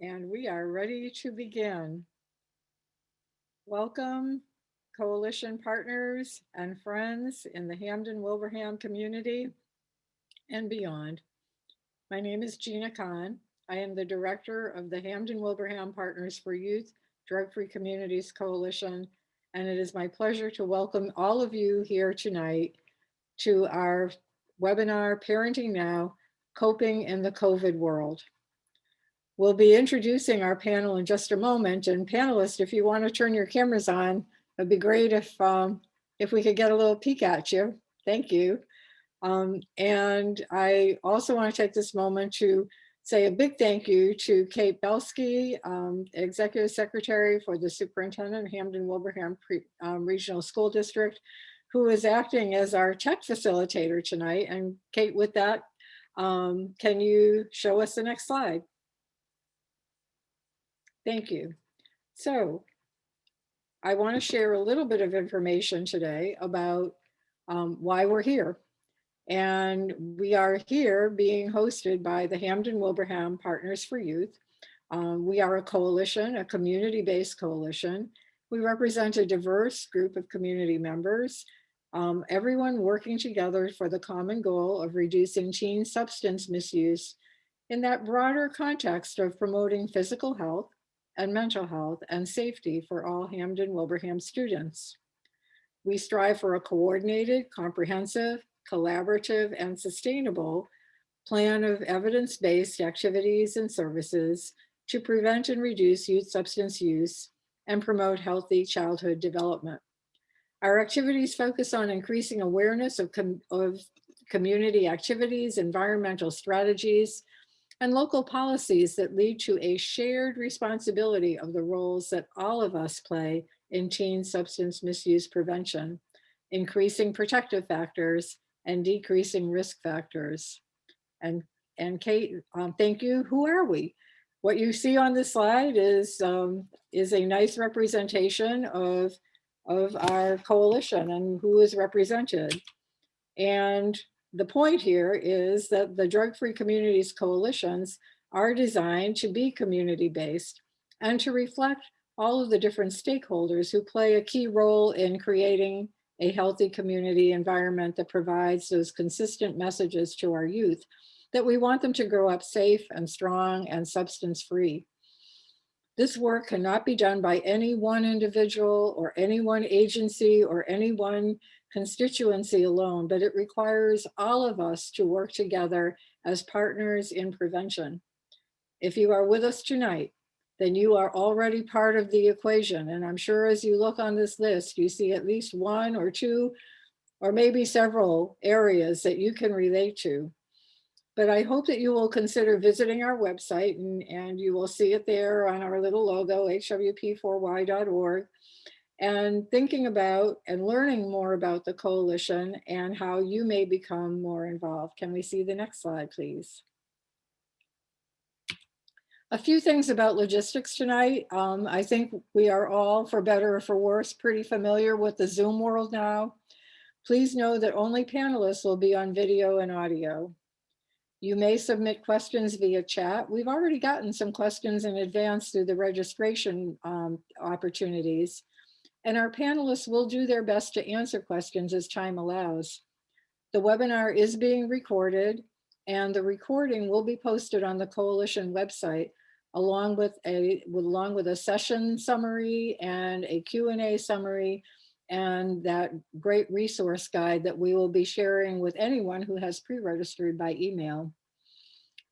And we are ready to begin. Welcome, coalition partners and friends in the Hampden-Wilbraham community and beyond. My name is Gina Kahn. I am the director of the Hampden-Wilbraham Partners for Youth Drug-Free Communities Coalition, and it is my pleasure to welcome all of you here tonight to our webinar, Parenting Now, Coping in the COVID World. We'll be introducing our panel in just a moment. And panelists, if you want to turn your cameras on, it'd be great if we could get a little peek at you. Thank you. And I also want to take this moment to say a big thank you to Kate Belsky, Executive Secretary for the Superintendent of Hampden-Wilbraham Regional School District, who is acting as our tech facilitator tonight. And Kate, with that, can you show us the next slide? Thank you. So I want to share a little bit of information today about why we're here. And we are here being hosted by the Hampden-Wilbraham Partners for Youth. We are a coalition, a community-based coalition. We represent a diverse group of community members, everyone working together for the common goal of reducing teen substance misuse in that broader context of promoting physical health and mental health and safety for all Hampden-Wilbraham students. We strive for a coordinated, comprehensive, collaborative, and sustainable plan of evidence-based activities and services to prevent and reduce youth substance use and promote healthy childhood development. Our activities focus on increasing awareness of community activities, environmental strategies, and local policies that lead to a shared responsibility of the roles that all of us play in teen substance misuse prevention, increasing protective factors and decreasing risk factors. And Kate, thank you. Who are we? What you see on this slide is a nice representation of our coalition and who is represented. And the point here is that the Drug-Free Communities coalitions are designed to be community-based and to reflect all of the different stakeholders who play a key role in creating a healthy community environment that provides those consistent messages to our youth that we want them to grow up safe and strong and substance-free. This work cannot be done by any one individual or any one agency or any one constituency alone, but it requires all of us to work together as partners in prevention. If you are with us tonight, then you are already part of the equation. And I'm sure as you look on this list, you see at least one or two, or maybe several areas that you can relate to. But I hope that you will consider visiting our website and you will see it there on our little logo, hwp4y.org, and thinking about and learning more about the coalition and how you may become more involved. Can we see the next slide, please? A few things about logistics tonight. I think we are all, for better or for worse, pretty familiar with the Zoom world now. Please know that only panelists will be on video and audio. You may submit questions via chat. We've already gotten some questions in advance through the registration opportunities, and our panelists will do their best to answer questions as time allows. The webinar is being recorded, and the recording will be posted on the coalition website along with a session summary and a Q&A summary and that great resource guide that we will be sharing with anyone who has pre-registered by email.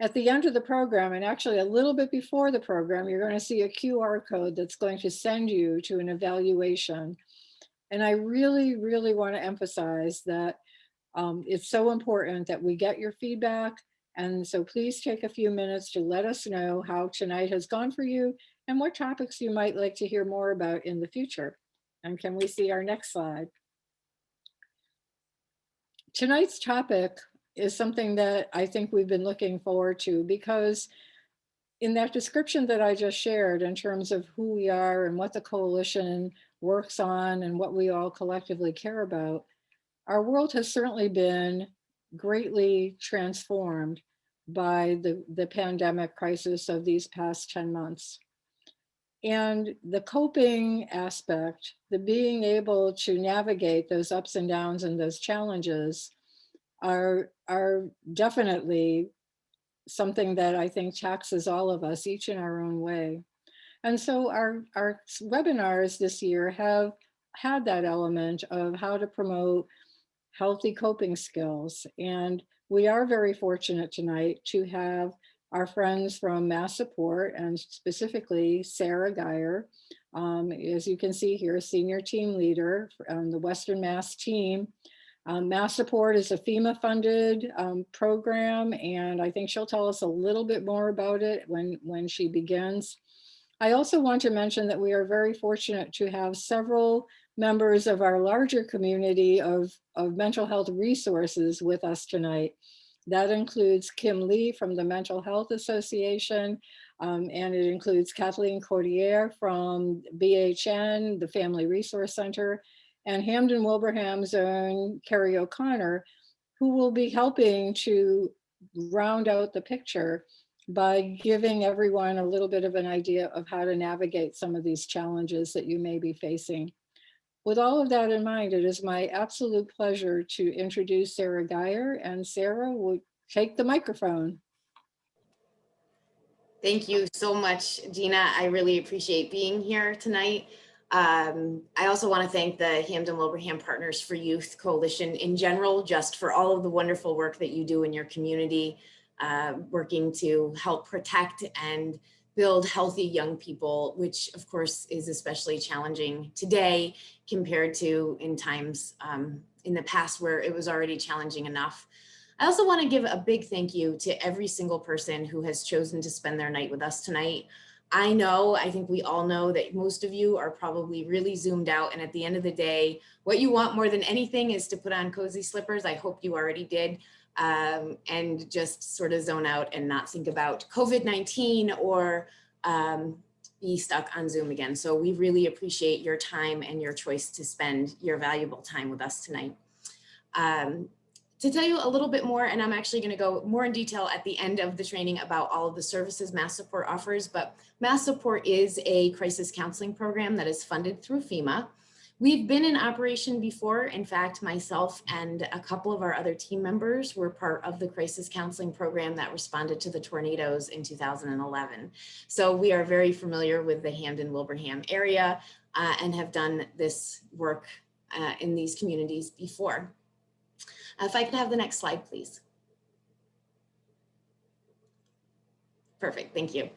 At the end of the program, and actually a little bit before the program, you're going to see a QR code that's going to send you to an evaluation. And I really, really want to emphasize that it's so important that we get your feedback. And so please take a few minutes to let us know how tonight has gone for you and what topics you might like to hear more about in the future. And can we see our next slide? Tonight's topic is something that I think we've been looking forward to, because in that description that I just shared in terms of who we are and what the coalition works on and what we all collectively care about, our world has certainly been greatly transformed by the pandemic crisis of these past 10 months. And the coping aspect, the being able to navigate those ups and downs and those challenges are definitely something that I think taxes all of us, each in our own way. And so our webinars this year have had that element of how to promote healthy coping skills. And we are very fortunate tonight to have our friends from MassSupport, and specifically Sarah Geyer, as you can see here, senior team leader on the Western Mass team. MassSupport is a FEMA-funded program, and I think she'll tell us a little bit more about it when she begins. I also want to mention that we are very fortunate to have several members of our larger community of mental health resources with us tonight. That includes Kim Lee from the Mental Health Association, and it includes Kathleen Cordier from BHN, the Family Resource Center, and Hampden-Wilbraham's own Carrie O'Connor, who will be helping to round out the picture by giving everyone a little bit of an idea of how to navigate some of these challenges that you may be facing. With all of that in mind, it is my absolute pleasure to introduce Sarah Geyer, and Sarah will take the microphone. Thank you so much, Gina. I really appreciate being here tonight. I also want to thank the Hampden-Wilbraham Partners for Youth Coalition in general, just for all of the wonderful work that you do in your community, working to help protect and build healthy young people, which of course is especially challenging today compared to in times in the past where it was already challenging enough. I also want to give a big thank you to every single person who has chosen to spend their night with us tonight. I think we all know that most of you are probably really zoomed out, and at the end of the day, what you want more than anything is to put on cozy slippers. I hope you already did, and just sort of zone out and not think about COVID-19 or be stuck on Zoom again. So we really appreciate your time and your choice to spend your valuable time with us tonight. To tell you a little bit more, and I'm actually going to go more in detail at the end of the training about all of the services MassSupport offers, but MassSupport is a crisis counseling program that is funded through FEMA. We've been in operation before. In fact, myself and a couple of our other team members were part of the crisis counseling program that responded to the tornadoes in 2011. So we are very familiar with the Hampden-Wilbraham area and have done this work in these communities before. If I could have the next slide, please. Perfect, thank you.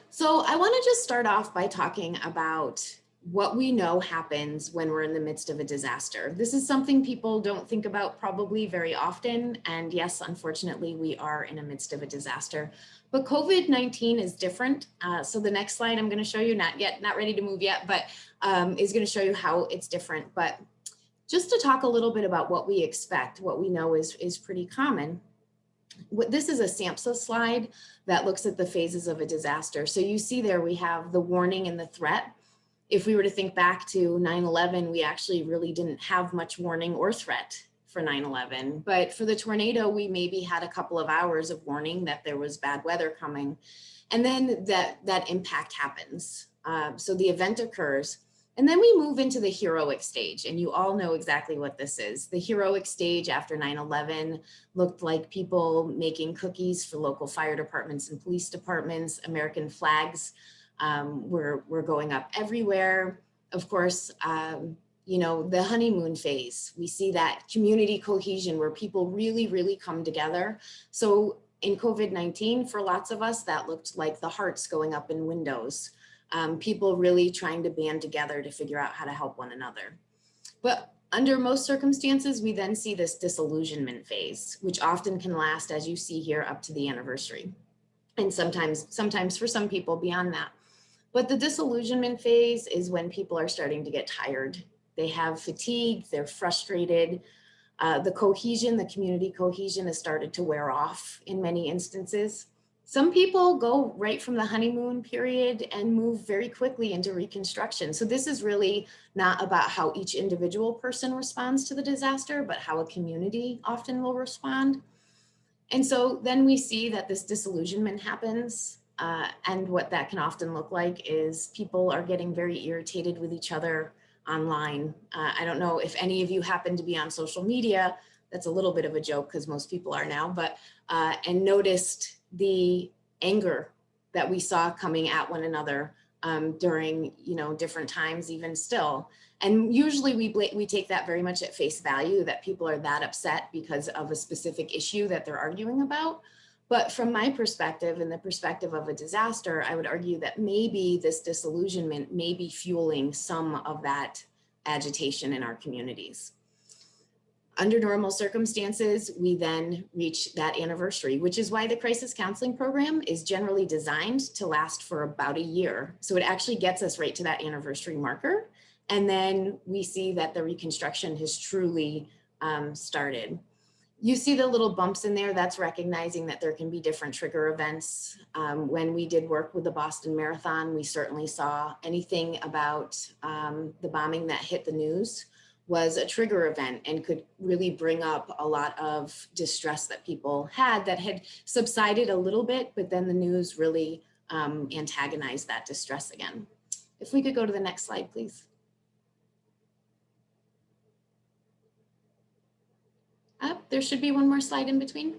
So I want to just start off by talking about what we know happens when we're in the midst of a disaster. This is something people don't think about probably very often. And yes, unfortunately, we are in the midst of a disaster. But COVID-19 is different. So the next slide I'm going to show you, not ready to move yet, but is going to show you how it's different. But just to talk a little bit about what we expect, what we know is pretty common. This is a SAMHSA slide that looks at the phases of a disaster. So you see there we have the warning and the threat. If we were to think back to 9/11, we actually really didn't have much warning or threat for 9/11. But for the tornado, we maybe had a couple of hours of warning that there was bad weather coming. And then that impact happens. So the event occurs. And then we move into the heroic stage, and you all know exactly what this is. The heroic stage after 9/11 looked like people making cookies for local fire departments and police departments. American flags were going up everywhere. Of course, the honeymoon phase, we see that community cohesion where people really, really come together. So in COVID-19, for lots of us, that looked like the hearts going up in windows. People really trying to band together to figure out how to help one another. But under most circumstances, we then see this disillusionment phase, which often can last, as you see here, up to the anniversary. And sometimes for some people beyond that. But the disillusionment phase is when people are starting to get tired. They have fatigue, they're frustrated. The cohesion, the community cohesion has started to wear off in many instances. Some people go right from the honeymoon period and move very quickly into reconstruction. So this is really not about how each individual person responds to the disaster, but how a community often will respond. And so then we see that this disillusionment happens. And what that can often look like is people are getting very irritated with each other online. I don't know if any of you happen to be on social media. That's a little bit of a joke because most people are now, but and noticed the anger that we saw coming at one another during different times, even still. And usually we take that very much at face value, that people are that upset because of a specific issue that they're arguing about. But from my perspective and the perspective of a disaster, I would argue that maybe this disillusionment may be fueling some of that agitation in our communities. Under normal circumstances, we then reach that anniversary, which is why the crisis counseling program is generally designed to last for about a year. So it actually gets us right to that anniversary marker. And then we see that the reconstruction has truly started. You see the little bumps in there, that's recognizing that there can be different trigger events. When we did work with the Boston Marathon, we certainly saw anything about the bombing that hit the news was a trigger event and could really bring up a lot of distress that people had that had subsided a little bit, but then the news really antagonized that distress again. If we could go to the next slide, please. There should be one more slide in between.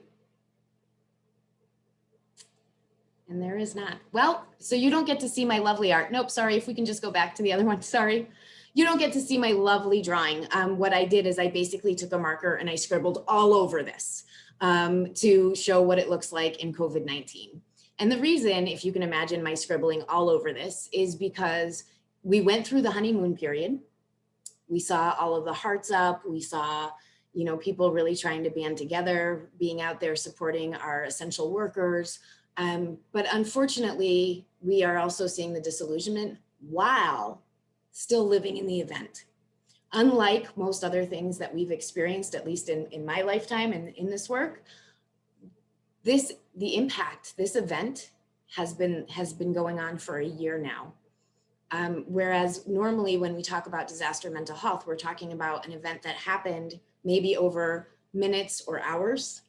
And there is not. Well, so you don't get to see my lovely art. Nope, sorry, if we can just go back to the other one, sorry. You don't get to see my lovely drawing. What I did is I basically took a marker and I scribbled all over this to show what it looks like in COVID-19. And the reason, if you can imagine my scribbling all over this, is because we went through the honeymoon period. We saw all of the hearts up. We saw people really trying to band together, being out there supporting our essential workers. But unfortunately, we are also seeing the disillusionment while still living in the event. Unlike most other things that we've experienced, at least in my lifetime and in this work, the impact, this event has been going on for a year now. Whereas normally when we talk about disaster mental health, we're talking about an event that happened maybe over minutes or hours,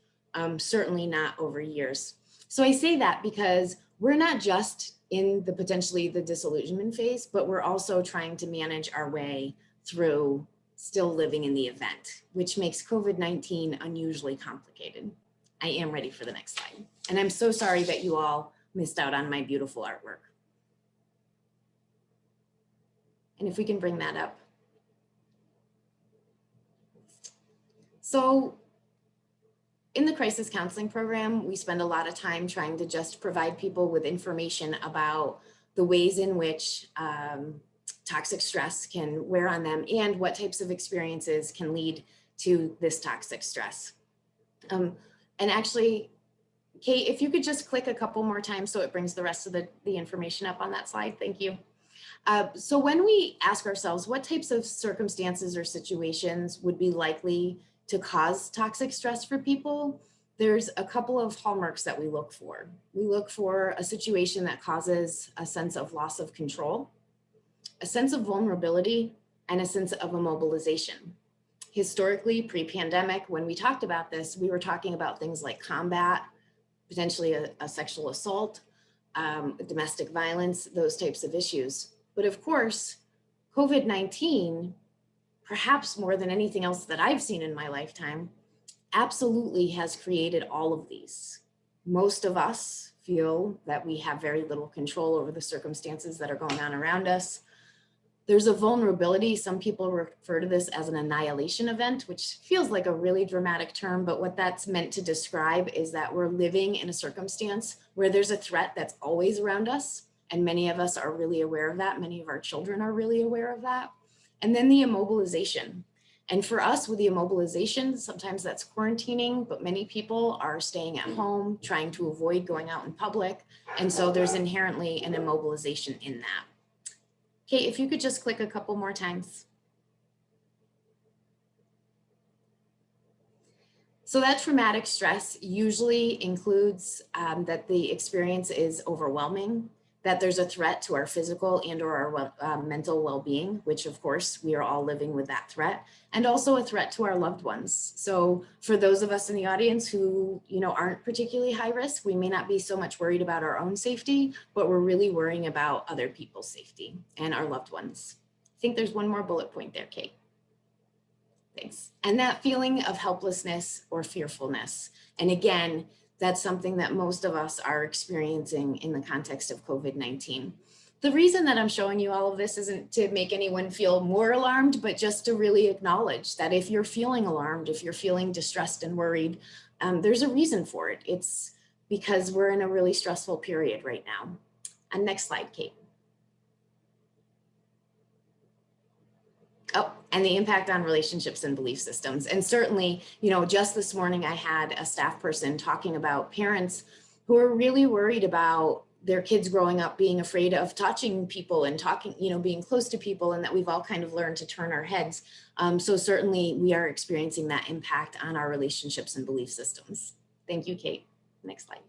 certainly not over years. So I say that because we're not just in potentially the disillusionment phase, but we're also trying to manage our way through still living in the event, which makes COVID-19 unusually complicated. I am ready for the next slide. And I'm so sorry that you all missed out on my beautiful artwork. And if we can bring that up. So in the crisis counseling program, we spend a lot of time trying to just provide people with information about the ways in which toxic stress can wear on them and what types of experiences can lead to this toxic stress. And actually, Kate, if you could just click a couple more times so it brings the rest of the information up on that slide, thank you. So when we ask ourselves what types of circumstances or situations would be likely to cause toxic stress for people, there's a couple of hallmarks that we look for. We look for a situation that causes a sense of loss of control, a sense of vulnerability, and a sense of immobilization. Historically, pre-pandemic, when we talked about this, we were talking about things like combat, potentially a sexual assault, domestic violence, those types of issues. But of course, COVID-19, perhaps more than anything else that I've seen in my lifetime, absolutely has created all of these. Most of us feel that we have very little control over the circumstances that are going on around us. There's a vulnerability. Some people refer to this as an annihilation event, which feels like a really dramatic term, but what that's meant to describe is that we're living in a circumstance where there's a threat that's always around us. And many of us are really aware of that. Many of our children are really aware of that. And then the immobilization. And for us with the immobilization, sometimes that's quarantining, but many people are staying at home, trying to avoid going out in public. And so there's inherently an immobilization in that. Kate, if you could just click a couple more times. So that traumatic stress usually includes that the experience is overwhelming, that there's a threat to our physical and or our mental well-being, which of course we are all living with that threat, and also a threat to our loved ones. So for those of us in the audience who, aren't particularly high risk, we may not be so much worried about our own safety, but we're really worrying about other people's safety and our loved ones. I think there's one more bullet point there, Kate. Thanks. And that feeling of helplessness or fearfulness. And again, that's something that most of us are experiencing in the context of COVID-19. The reason that I'm showing you all of this isn't to make anyone feel more alarmed, but just to really acknowledge that if you're feeling alarmed, if you're feeling distressed and worried, there's a reason for it. It's because we're in a really stressful period right now. And next slide, Kate. Oh, and the impact on relationships and belief systems. And certainly, just this morning, I had a staff person talking about parents who are really worried about their kids growing up being afraid of touching people and talking, being close to people, and that we've all kind of learned to turn our heads. So certainly we are experiencing that impact on our relationships and belief systems. Thank you, Kate. Next slide.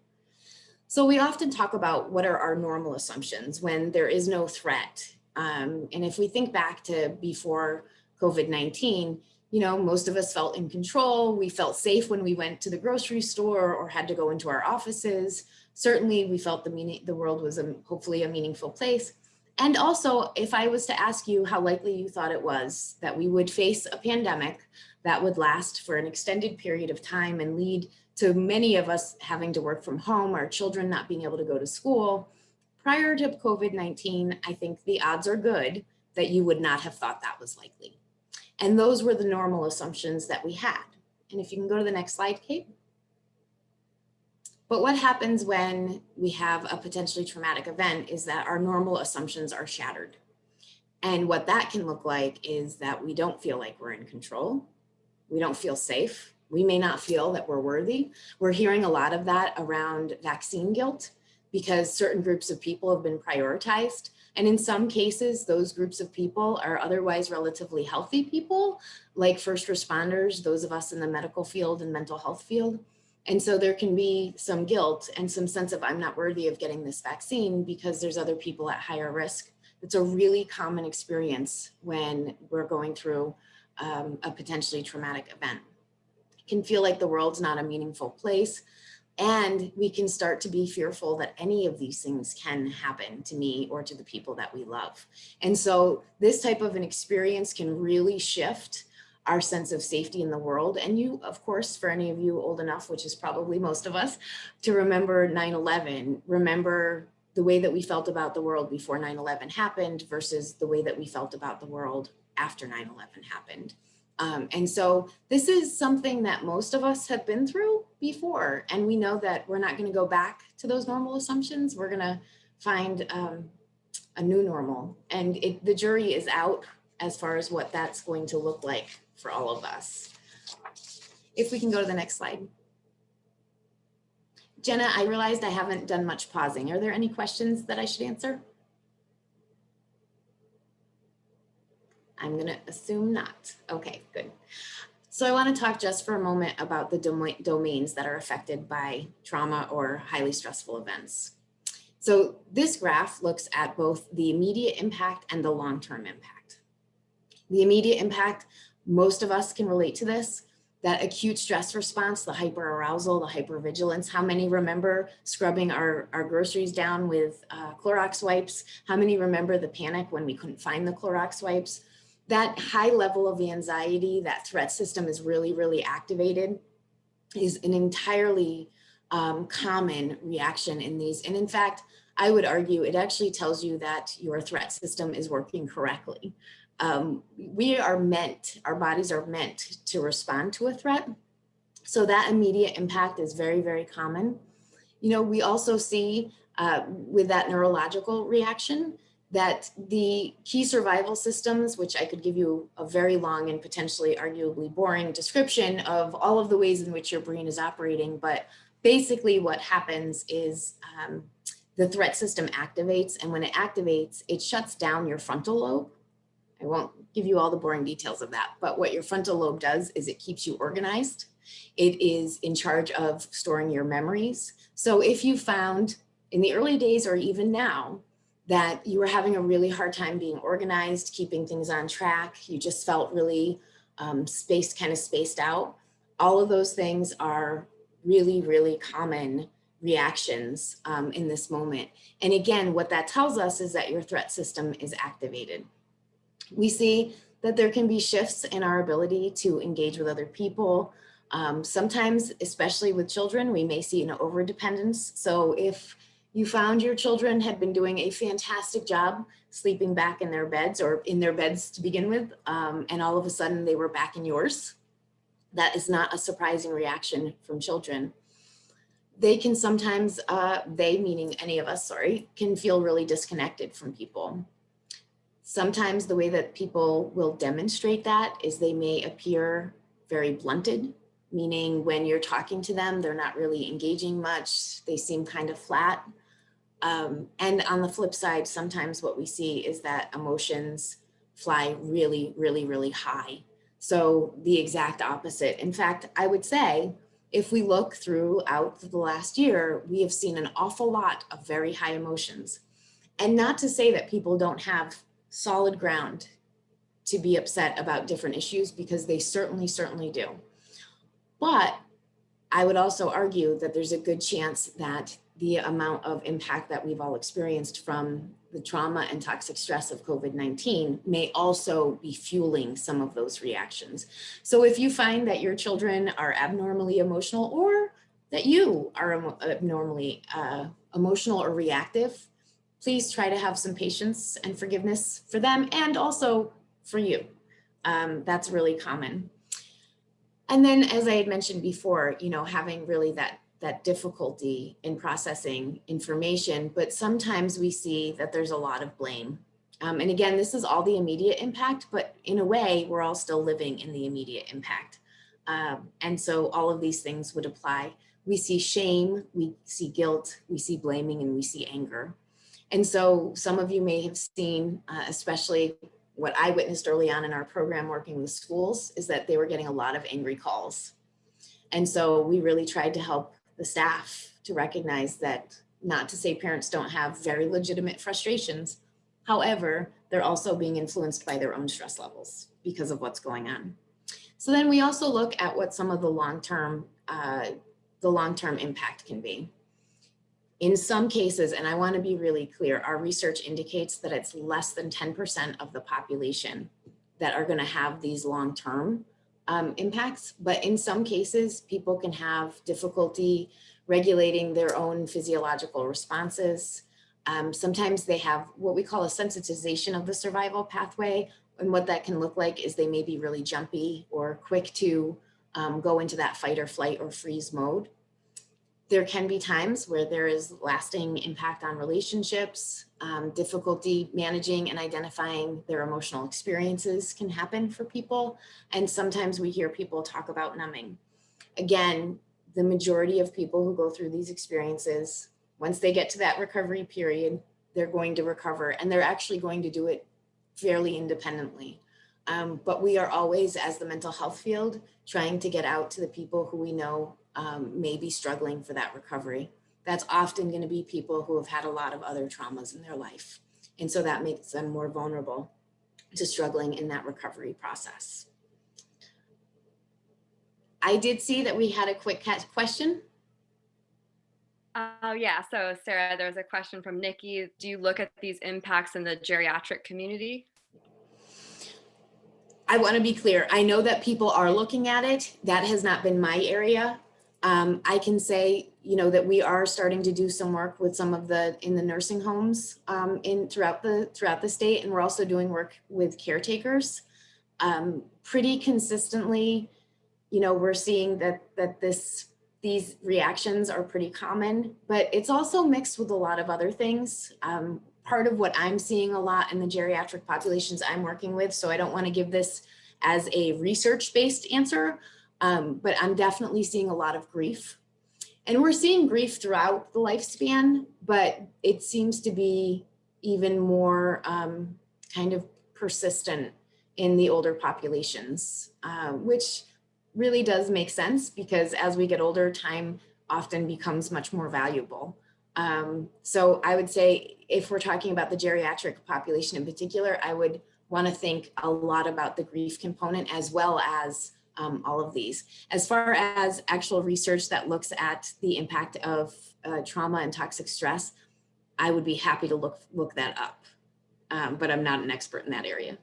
So we often talk about what are our normal assumptions when there is no threat. And if we think back to before COVID-19, most of us felt in control. We felt safe when we went to the grocery store or had to go into our offices. Certainly, we felt the world was hopefully a meaningful place. And also, if I was to ask you how likely you thought it was that we would face a pandemic that would last for an extended period of time and lead to many of us having to work from home, our children not being able to go to school, prior to COVID-19, I think the odds are good that you would not have thought that was likely. And those were the normal assumptions that we had. And if you can go to the next slide, Kate. But what happens when we have a potentially traumatic event is that our normal assumptions are shattered. And what that can look like is that we don't feel like we're in control. We don't feel safe. We may not feel that we're worthy. We're hearing a lot of that around vaccine guilt, because certain groups of people have been prioritized. And in some cases, those groups of people are otherwise relatively healthy people, like first responders, those of us in the medical field and mental health field. And so there can be some guilt and some sense of I'm not worthy of getting this vaccine because there's other people at higher risk. It's a really common experience when we're going through a potentially traumatic event. It can feel like the world's not a meaningful place. And we can start to be fearful that any of these things can happen to me or to the people that we love. And so this type of an experience can really shift our sense of safety in the world. And you, of course, for any of you old enough, which is probably most of us, to remember 9/11, remember the way that we felt about the world before 9/11 happened versus the way that we felt about the world after 9/11 happened. And so this is something that most of us have been through before, and we know that we're not going to go back to those normal assumptions. We're going to find a new normal, and the jury is out as far as what that's going to look like for all of us. If we can go to the next slide. Jenna, I realized I haven't done much pausing. Are there any questions that I should answer? I'm going to assume not. Okay, good. So I want to talk just for a moment about the domains that are affected by trauma or highly stressful events. So this graph looks at both the immediate impact and the long-term impact. The immediate impact, most of us can relate to this, that acute stress response, the hyperarousal, the hypervigilance. How many remember scrubbing our groceries down with Clorox wipes? How many remember the panic when we couldn't find the Clorox wipes? That high level of anxiety, that threat system is really, really activated, is an entirely common reaction in these. And in fact, I would argue it actually tells you that your threat system is working correctly. Our bodies are meant to respond to a threat. So that immediate impact is very, very common. We also see with that neurological reaction, that the key survival systems, which I could give you a very long and potentially arguably boring description of all of the ways in which your brain is operating, but basically what happens is the threat system activates, and when it activates, it shuts down your frontal lobe. I won't give you all the boring details of that, but what your frontal lobe does is it keeps you organized. It is in charge of storing your memories. So if in the early days or even now, that you were having a really hard time being organized, keeping things on track. You just felt really spaced out. All of those things are really, really common reactions in this moment. And again, what that tells us is that your threat system is activated. We see that there can be shifts in our ability to engage with other people. Sometimes, especially with children, we may see an overdependence. So if you found your children had been doing a fantastic job sleeping back in their beds or in their beds to begin with, and all of a sudden they were back in yours, that is not a surprising reaction from children. They can sometimes, they meaning any of us, sorry, can feel really disconnected from people. Sometimes the way that people will demonstrate that is they may appear very blunted, meaning when you're talking to them, they're not really engaging much. They seem kind of flat. And on the flip side, sometimes what we see is that emotions fly really, really, really high. So the exact opposite. In fact, I would say if we look throughout the last year, we have seen an awful lot of very high emotions. And not to say that people don't have solid ground to be upset about different issues, because they certainly do. But I would also argue that there's a good chance that the amount of impact that we've all experienced from the trauma and toxic stress of COVID-19 may also be fueling some of those reactions. So if you find that your children are abnormally emotional, or that you are abnormally emotional or reactive, please try to have some patience and forgiveness for them, and also for you. That's really common. And then, as I had mentioned before, having really that difficulty in processing information, but sometimes we see that there's a lot of blame. And again, this is all the immediate impact, but in a way, we're all still living in the immediate impact. And so all of these things would apply. We see shame, we see guilt, we see blaming, and we see anger. And so some of you may have seen, especially what I witnessed early on in our program working with schools, is that they were getting a lot of angry calls. And so we really tried to help the staff to recognize that, not to say parents don't have very legitimate frustrations. However, they're also being influenced by their own stress levels because of what's going on. So then we also look at what some of the long-term impact can be. In some cases, and I want to be really clear, our research indicates that it's less than 10% of the population that are going to have these long-term impacts. But in some cases, people can have difficulty regulating their own physiological responses. Sometimes they have what we call a sensitization of the survival pathway. And what that can look like is they may be really jumpy or quick to go into that fight or flight or freeze mode. There can be times where there is lasting impact on relationships. Difficulty managing and identifying their emotional experiences can happen for people. And sometimes we hear people talk about numbing. Again, the majority of people who go through these experiences, once they get to that recovery period, they're going to recover, and they're actually going to do it fairly independently. But we are always, as the mental health field, trying to get out to the people who we know may be struggling for that recovery. That's often going to be people who have had a lot of other traumas in their life. And so that makes them more vulnerable to struggling in that recovery process. I did see that we had a quick question. Oh, yeah. So, Sarah, there's a question from Nikki. Do you look at these impacts in the geriatric community? I want to be clear. I know that people are looking at it. That has not been my area. I can say, that we are starting to do some work with some of in the nursing homes throughout the state, and we're also doing work with caretakers. Pretty consistently, we're seeing that these reactions are pretty common, but it's also mixed with a lot of other things. Part of what I'm seeing a lot in the geriatric populations I'm working with, so I don't want to give this as a research-based answer, but I'm definitely seeing a lot of grief. And we're seeing grief throughout the lifespan, but it seems to be even more kind of persistent in the older populations, which really does make sense, because as we get older, time often becomes much more valuable. So I would say if we're talking about the geriatric population in particular, I would want to think a lot about the grief component as well as all of these. As far as actual research that looks at the impact of trauma and toxic stress, I would be happy to look that up, but I'm not an expert in that area.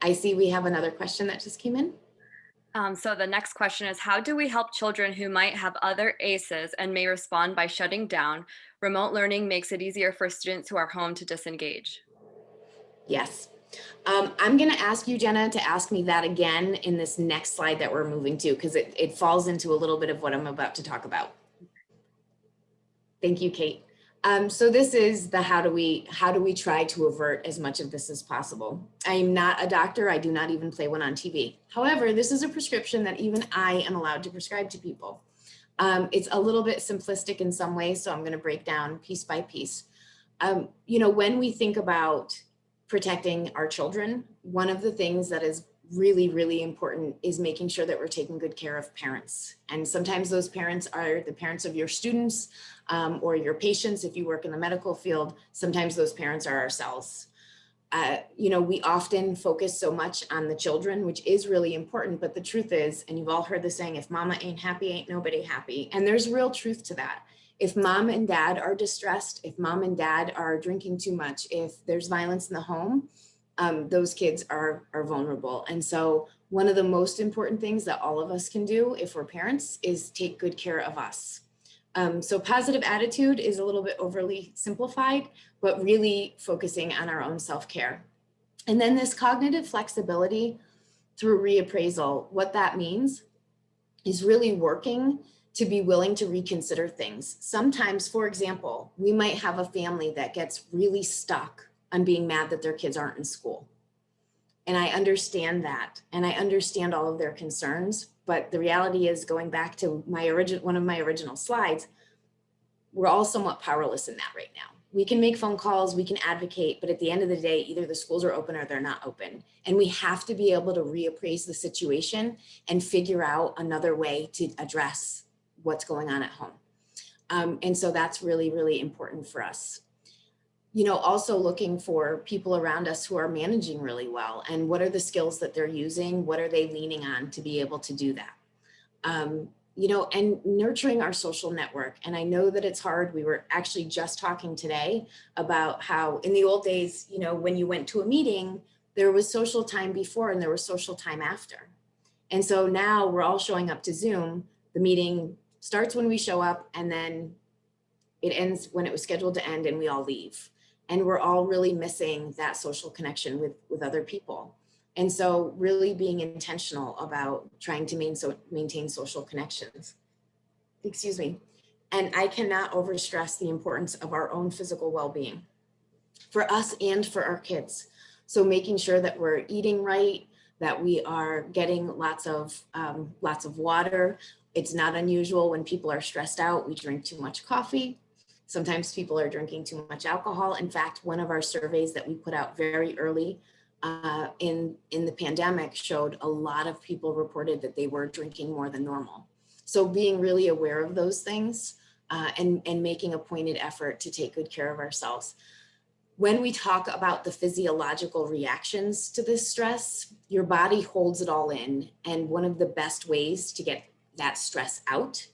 I see we have another question that just came in. So the next question is, how do we help children who might have other ACEs and may respond by shutting down? Remote learning makes it easier for students who are home to disengage. Yes. I'm going to ask you, Jenna, to ask me that again in this next slide that we're moving to, because it falls into a little bit of what I'm about to talk about. Thank you, Kate. So this is the how do we try to avert as much of this as possible. I am not a doctor. I do not even play one on TV. However, this is a prescription that even I am allowed to prescribe to people. It's a little bit simplistic in some ways, so I'm going to break down piece by piece. When we think about protecting our children, one of the things that is really, really important is making sure that we're taking good care of parents. And sometimes those parents are the parents of your students or your patients. If you work in the medical field, sometimes those parents are ourselves. We often focus so much on the children, which is really important. But the truth is, and you've all heard the saying, if mama ain't happy, ain't nobody happy. And there's real truth to that. If mom and dad are distressed, if mom and dad are drinking too much, if there's violence in the home, those kids are vulnerable. And so one of the most important things that all of us can do if we're parents is take good care of us. So positive attitude is a little bit overly simplified, but really focusing on our own self-care. And then this cognitive flexibility through reappraisal, what that means is really working to be willing to reconsider things. Sometimes, for example, we might have a family that gets really stuck on being mad that their kids aren't in school. And I understand that, and I understand all of their concerns, but the reality is, going back to one of my original slides, we're all somewhat powerless in that right now. We can make phone calls, we can advocate, but at the end of the day, either the schools are open or they're not open. And we have to be able to reappraise the situation and figure out another way to address what's going on at home. And so that's really, really important for us. Also looking for people around us who are managing really well, and what are the skills that they're using? What are they leaning on to be able to do that? And nurturing our social network. And I know that it's hard. We were actually just talking today about how in the old days, when you went to a meeting, there was social time before and there was social time after. And so now we're all showing up to Zoom. The meeting starts when we show up, and then it ends when it was scheduled to end, and we all leave. And we're all really missing that social connection with other people. And so really being intentional about trying to maintain social connections. Excuse me. And I cannot overstress the importance of our own physical well-being for us and for our kids. So making sure that we're eating right, that we are getting lots of water. It's not unusual when people are stressed out, we drink too much coffee. Sometimes people are drinking too much alcohol. In fact, one of our surveys that we put out very early in the pandemic showed a lot of people reported that they were drinking more than normal. So being really aware of those things and making a pointed effort to take good care of ourselves. When we talk about the physiological reactions to this stress, your body holds it all in. And one of the best ways to get that stress out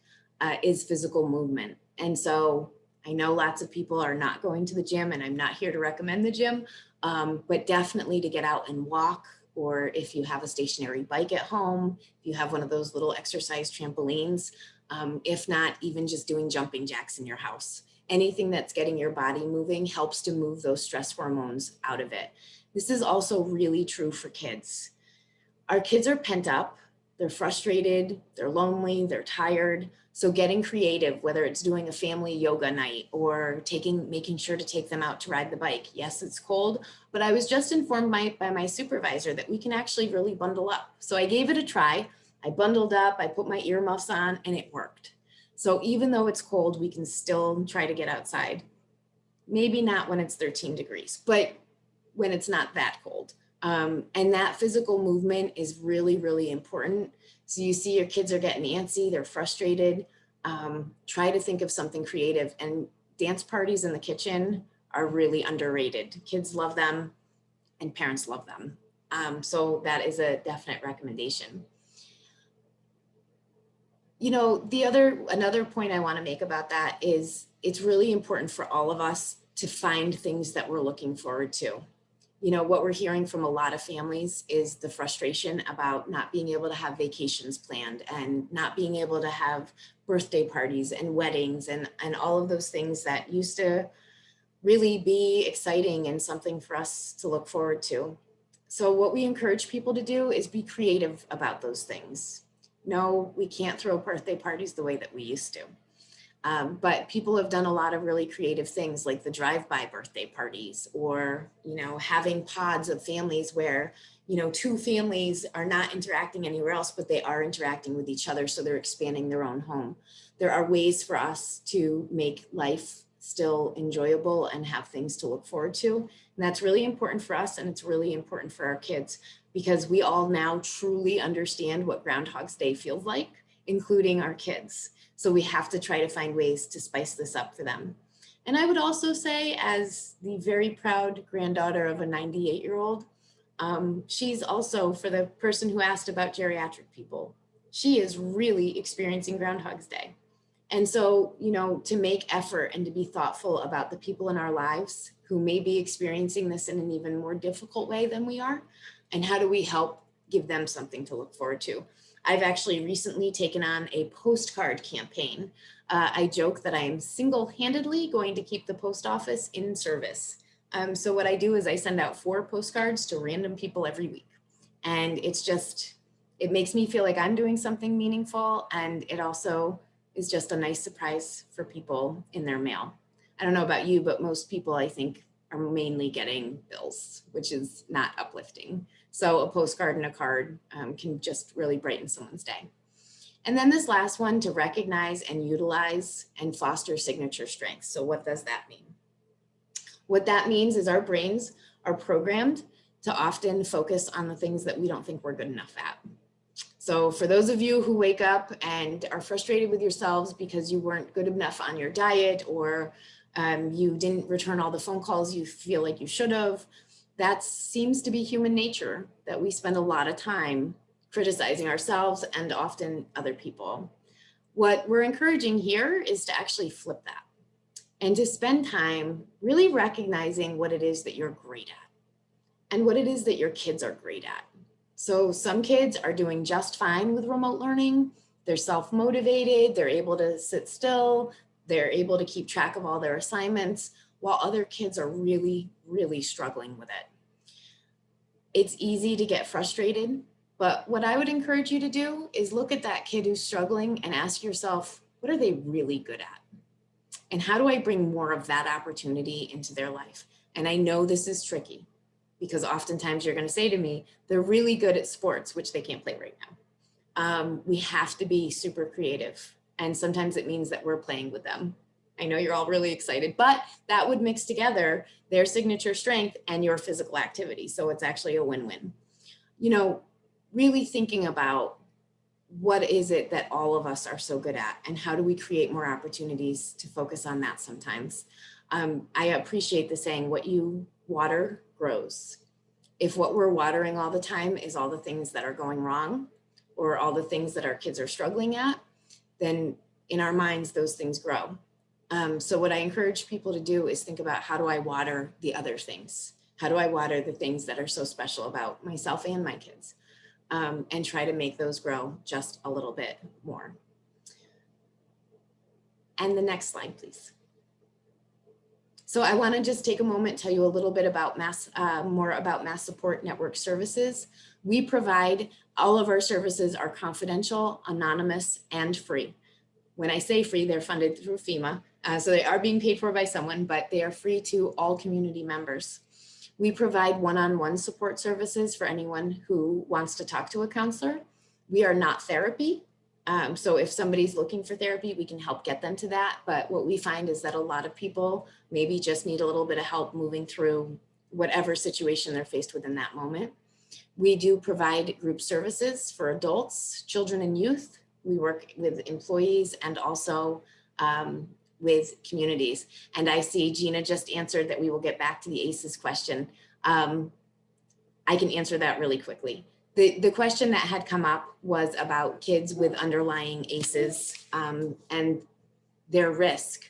is physical movement. And so I know lots of people are not going to the gym, and I'm not here to recommend the gym, but definitely to get out and walk, or if you have a stationary bike at home, if you have one of those little exercise trampolines, if not, even just doing jumping jacks in your house. Anything that's getting your body moving helps to move those stress hormones out of it. This is also really true for kids. Our kids are pent up, they're frustrated, they're lonely, they're tired. So getting creative, whether it's doing a family yoga night or making sure to take them out to ride the bike. Yes, it's cold, but I was just informed by my supervisor that we can actually really bundle up. So I gave it a try. I bundled up, I put my earmuffs on, and it worked. So even though it's cold, we can still try to get outside. Maybe not when it's 13 degrees, but when it's not that cold. And that physical movement is really, really important. So you see your kids are getting antsy, they're frustrated. Try to think of something creative, and dance parties in the kitchen are really underrated. Kids love them and parents love them. So that is a definite recommendation. You know, another point I want to make about that is it's really important for all of us to find things that we're looking forward to. You know, what we're hearing from a lot of families is the frustration about not being able to have vacations planned and not being able to have birthday parties and weddings and all of those things that used to really be exciting and something for us to look forward to. So what we encourage people to do is be creative about those things. No, we can't throw birthday parties the way that we used to. But people have done a lot of really creative things like the drive-by birthday parties, or, you know, having pods of families where, you know, two families are not interacting anywhere else, but they are interacting with each other. So they're expanding their own home. There are ways for us to make life still enjoyable and have things to look forward to. And that's really important for us. And it's really important for our kids, because we all now truly understand what Groundhog's Day feels like, including our kids. So we have to try to find ways to spice this up for them. And I would also say, as the very proud granddaughter of a 98-year-old, she's also, for the person who asked about geriatric people, she is really experiencing Groundhog's Day. And so, you know, to make effort and to be thoughtful about the people in our lives who may be experiencing this in an even more difficult way than we are, and how do we help give them something to look forward to? I've actually recently taken on a postcard campaign. I joke that I am single-handedly going to keep the post office in service. So what I do is I send out 4 postcards to random people every week. And it makes me feel like I'm doing something meaningful. And it also is just a nice surprise for people in their mail. I don't know about you, but most people, I think, are mainly getting bills, which is not uplifting. So a postcard and a card can just really brighten someone's day. And then this last one, to recognize and utilize and foster signature strengths. So what does that mean? What that means is our brains are programmed to often focus on the things that we don't think we're good enough at. So for those of you who wake up and are frustrated with yourselves because you weren't good enough on your diet, or you didn't return all the phone calls you feel like you should have, that seems to be human nature, that we spend a lot of time criticizing ourselves and often other people. What we're encouraging here is to actually flip that and to spend time really recognizing what it is that you're great at and what it is that your kids are great at. So some kids are doing just fine with remote learning. They're self-motivated, they're able to sit still, they're able to keep track of all their assignments, while other kids are really, really struggling with it. It's easy to get frustrated, but what I would encourage you to do is look at that kid who's struggling and ask yourself, what are they really good at? And how do I bring more of that opportunity into their life? And I know this is tricky, because oftentimes you're going to say to me, they're really good at sports, which they can't play right now. We have to be super creative. And sometimes it means that we're playing with them. I know you're all really excited, but that would mix together their signature strength and your physical activity. So it's actually a win-win. You know, really thinking about what is it that all of us are so good at, and how do we create more opportunities to focus on that sometimes. I appreciate the saying, what you water grows. If what we're watering all the time is all the things that are going wrong, or all the things that our kids are struggling at, then in our minds, those things grow. So what I encourage people to do is think about, how do I water the other things? How do I water the things that are so special about myself and my kids? And try to make those grow just a little bit more. And the next slide, please. So I want to just take a moment, tell you a little bit about more about MassSupport Network services. We provide, all of our services are confidential, anonymous, and free. When I say free, they're funded through FEMA. So they are being paid for by someone, but they are free to all community members. We provide one-on-one support services for anyone who wants to talk to a counselor. We are not therapy. So if somebody's looking for therapy, we can help get them to that. But what we find is that a lot of people maybe just need a little bit of help moving through whatever situation they're faced with in that moment. We do provide group services for adults, children, and youth. We work with employees and also with communities. And I see Gina just answered that we will get back to the ACEs question. I can answer that really quickly. The question that had come up was about kids with underlying ACEs and their risk,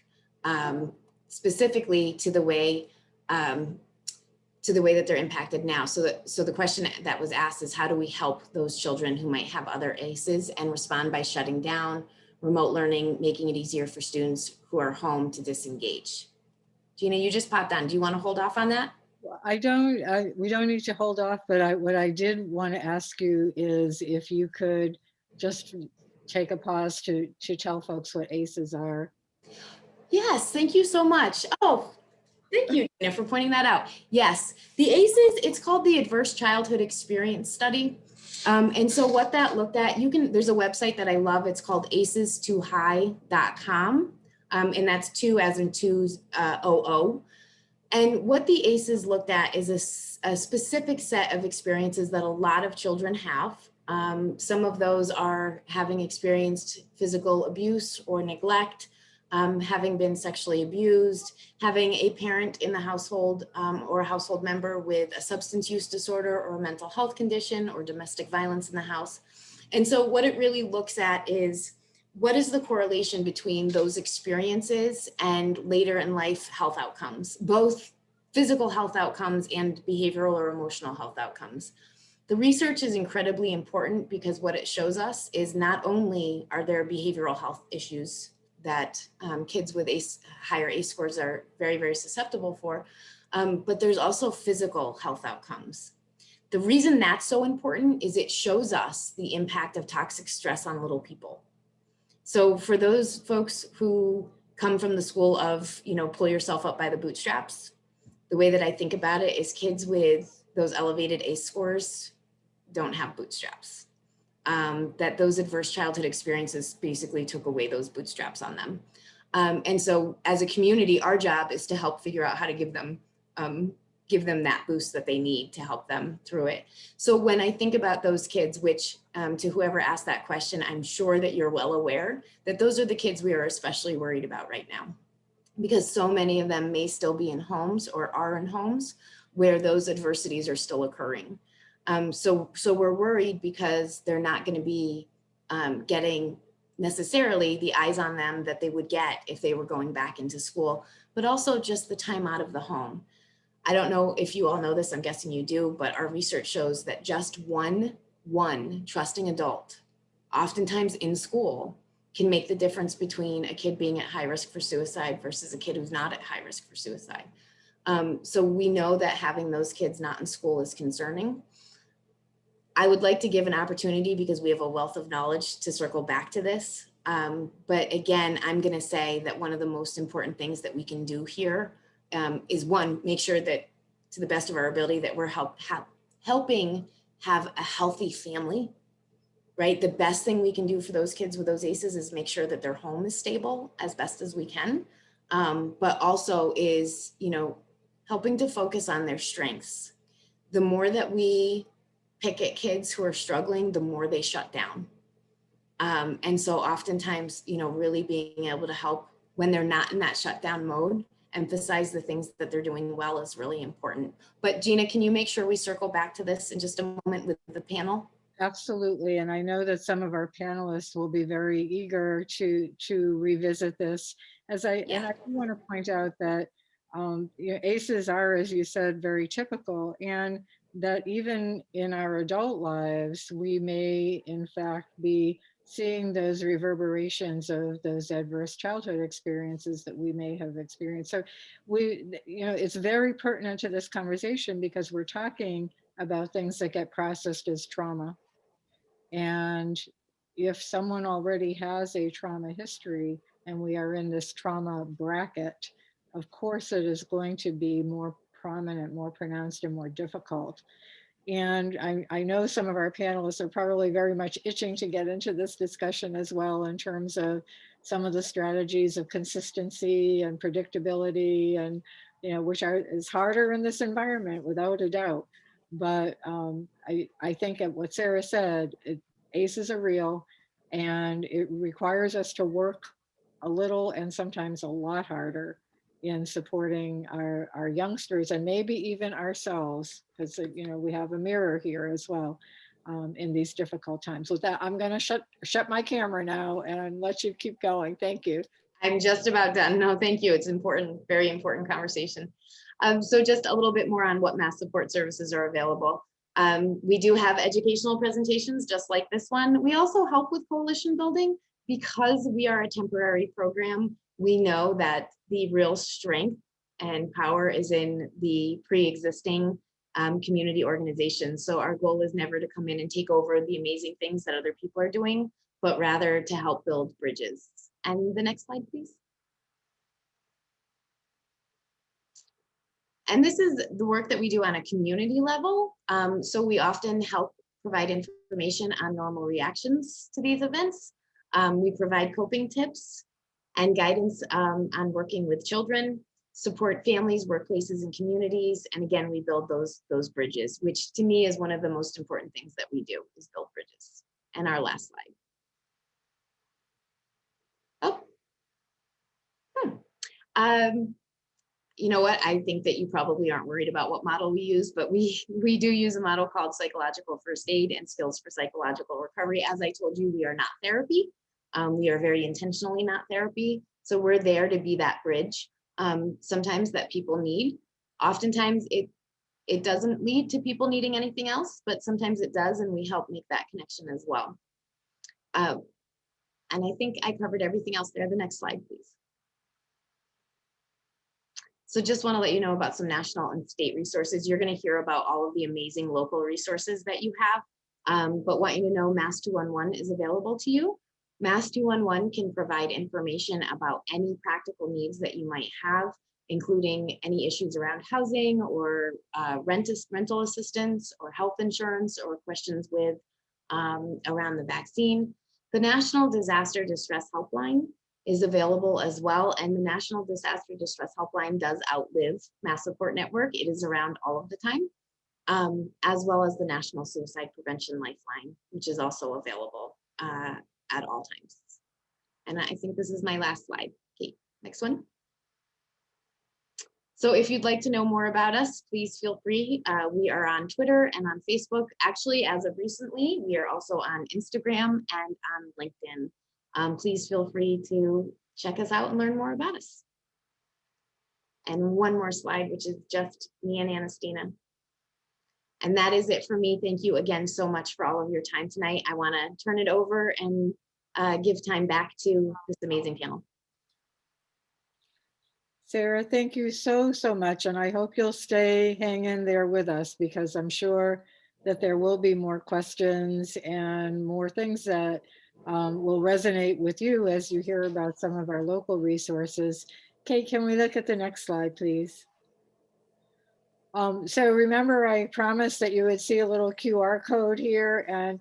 specifically to the way that they're impacted now. So the question that was asked is, how do we help those children who might have other ACEs and respond by shutting down, remote learning, making it easier for students who are home to disengage? Gina, you just popped on. Do you want to hold off on that? We don't need to hold off, but what I did want to ask you is if you could just take a pause to tell folks what ACEs are. Yes, thank you so much. Oh, thank you, Gina, for pointing that out. Yes, the ACEs, it's called the Adverse Childhood Experience Study. And so what that looked at, there's a website that I love. It's called aces2high.com. And that's two as in twos, OO. And what the ACEs looked at is a specific set of experiences that a lot of children have. Some of those are having experienced physical abuse or neglect, having been sexually abused, having a parent in the household or a household member with a substance use disorder or a mental health condition or domestic violence in the house. And so what it really looks at is, what is the correlation between those experiences and later in life health outcomes, both physical health outcomes and behavioral or emotional health outcomes? The research is incredibly important because what it shows us is not only are there behavioral health issues that kids with higher ACE scores are very, very susceptible for, but there's also physical health outcomes. The reason that's so important is it shows us the impact of toxic stress on little people. So for those folks who come from the school of, pull yourself up by the bootstraps, the way that I think about it is kids with those elevated ACE scores don't have bootstraps. That those adverse childhood experiences basically took away those bootstraps on them. And so as a community, our job is to help figure out how to give them that boost that they need to help them through it. So when I think about those kids, which to whoever asked that question, I'm sure that you're well aware that those are the kids we are especially worried about right now, because so many of them may still be in homes or are in homes where those adversities are still occurring. So we're worried because they're not going to be getting necessarily the eyes on them that they would get if they were going back into school, but also just the time out of the home. I don't know if you all know this, I'm guessing you do, but our research shows that just one trusting adult, oftentimes in school, can make the difference between a kid being at high risk for suicide versus a kid who's not at high risk for suicide. So we know that having those kids not in school is concerning. I would like to give an opportunity, because we have a wealth of knowledge, to circle back to this. But again, I'm going to say that one of the most important things that we can do here is, one, make sure that to the best of our ability that we're helping have a healthy family, right? The best thing we can do for those kids with those ACEs is make sure that their home is stable as best as we can, but also is, helping to focus on their strengths. The more that we pick at kids who are struggling, the more they shut down. And so oftentimes, really being able to help when they're not in that shutdown mode, emphasize the things that they're doing well is really important. But Gina, can you make sure we circle back to this in just a moment with the panel? Absolutely. And I know that some of our panelists will be very eager to revisit this. And I do want to point out that ACEs are, as you said, very typical, and that even in our adult lives, we may in fact be seeing those reverberations of those adverse childhood experiences that we may have experienced. So it's very pertinent to this conversation because we're talking about things that get processed as trauma. And if someone already has a trauma history and we are in this trauma bracket, of course it is going to be more prominent, more pronounced, and more difficult. And I know some of our panelists are probably very much itching to get into this discussion as well, in terms of some of the strategies of consistency and predictability and which is harder in this environment without a doubt. But I think at what Sarah said, ACEs are real, and it requires us to work a little and sometimes a lot harder in supporting our youngsters and maybe even ourselves, because we have a mirror here as well, in these difficult times. With that, I'm going to shut my camera now and let you keep going. Thank you. I'm just about done. No, thank you. It's important, very important conversation. So just a little bit more on what Mass Support services are available. We do have educational presentations just like this one. We also help with coalition building. Because we are a temporary program, we know that the real strength and power is in the pre-existing community organizations. So our goal is never to come in and take over the amazing things that other people are doing, but rather to help build bridges. And the next slide, please. And this is the work that we do on a community level. So we often help provide information on normal reactions to these events. We provide coping tips and guidance on working with children, support families, workplaces, and communities. And again, we build those bridges, which to me is one of the most important things that we do, is build bridges. And our last slide. You know what? I think that you probably aren't worried about what model we use, but we do use a model called psychological first aid and skills for psychological recovery. As I told you, we are not therapy. We are very intentionally not therapy. So we're there to be that bridge sometimes that people need. Oftentimes it doesn't lead to people needing anything else, but sometimes it does, and we help make that connection as well. And I think I covered everything else there. The next slide, please. So just want to let you know about some national and state resources. You're going to hear about all of the amazing local resources that you have, but want you to know Mass 211 is available to you. Mass 211 can provide information about any practical needs that you might have, including any issues around housing or rental assistance or health insurance or questions with around the vaccine. The National Disaster Distress Helpline is available as well. And the National Disaster Distress Helpline does outlive MassSupport Network. It is around all of the time, as well as the National Suicide Prevention Lifeline, which is also available at all times. And I think this is my last slide. Okay, next one. So if you'd like to know more about us, please feel free. We are on Twitter and on Facebook. Actually, as of recently, we are also on Instagram and on LinkedIn. Please feel free to check us out and learn more about us. And one more slide, which is just me and Anastina. And that is it for me. Thank you again so much for all of your time tonight. I want to turn it over and give time back to this amazing panel. Sarah, thank you so much. And I hope you'll hang in there with us, because I'm sure that there will be more questions and more things that will resonate with you as you hear about some of our local resources. Kate, can we look at the next slide, please? So remember, I promised that you would see a little QR code here, and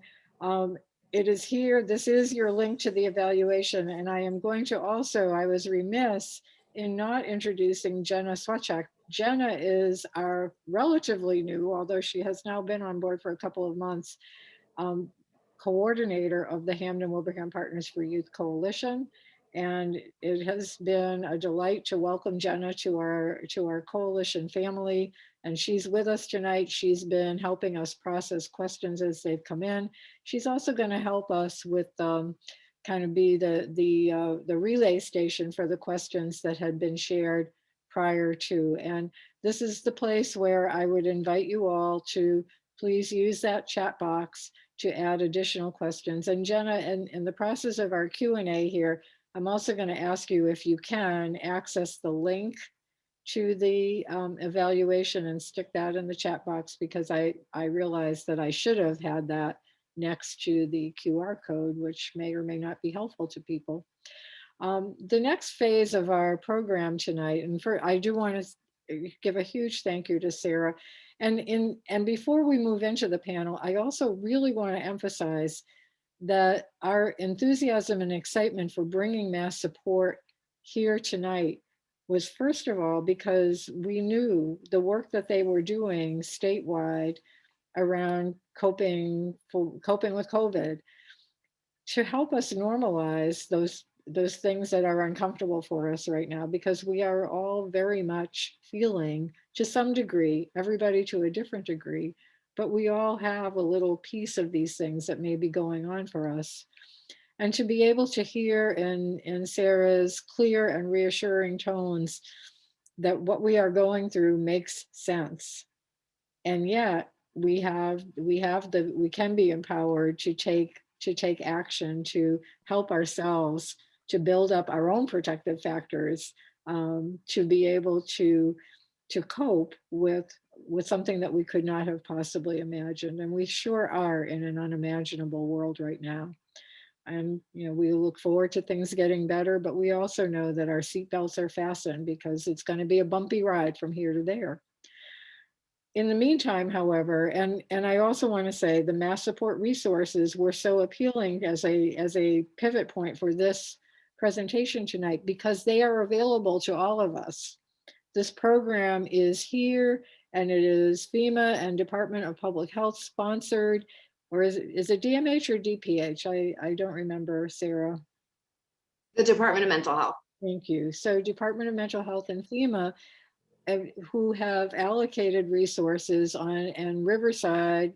it is here. This is your link to the evaluation. And I am going to also, I was remiss in not introducing Jenna Swachak. Jenna is our relatively new, although she has now been on board for a couple of months, coordinator of the Hampden-Wilbraham Partners for Youth Coalition. And it has been a delight to welcome Jenna to our coalition family. And she's with us tonight. She's been helping us process questions as they've come in. She's also going to help us with kind of be the relay station for the questions that had been shared prior to. And this is the place where I would invite you all to please use that chat box to add additional questions. And Jenna, in the process of our Q&A here, I'm also going to ask you if you can access the link to the evaluation and stick that in the chat box, because I realized that I should have had that next to the QR code, which may or may not be helpful to people. The next phase of our program tonight, and I do want to give a huge thank you to Sarah. And before we move into the panel, I also really want to emphasize that our enthusiasm and excitement for bringing Mass Support here tonight was, first of all, because we knew the work that they were doing statewide around coping with COVID to help us normalize those things that are uncomfortable for us right now, because we are all very much feeling, to some degree, everybody to a different degree, but we all have a little piece of these things that may be going on for us. And to be able to hear in Sarah's clear and reassuring tones that what we are going through makes sense. And yet we can be empowered to take action to help ourselves, to build up our own protective factors, to be able to cope with something that we could not have possibly imagined. And we sure are in an unimaginable world right now. And we look forward to things getting better, but we also know that our seatbelts are fastened because it's going to be a bumpy ride from here to there. In the meantime, however, and I also want to say the MassSupport resources were so appealing as a pivot point for this presentation tonight, because they are available to all of us. This program is here, and it is FEMA and Department of Public Health sponsored, or is it DMH or DPH? I don't remember, Sarah. The Department of Mental Health. Thank you. So Department of Mental Health and FEMA, who have allocated resources on, and Riverside,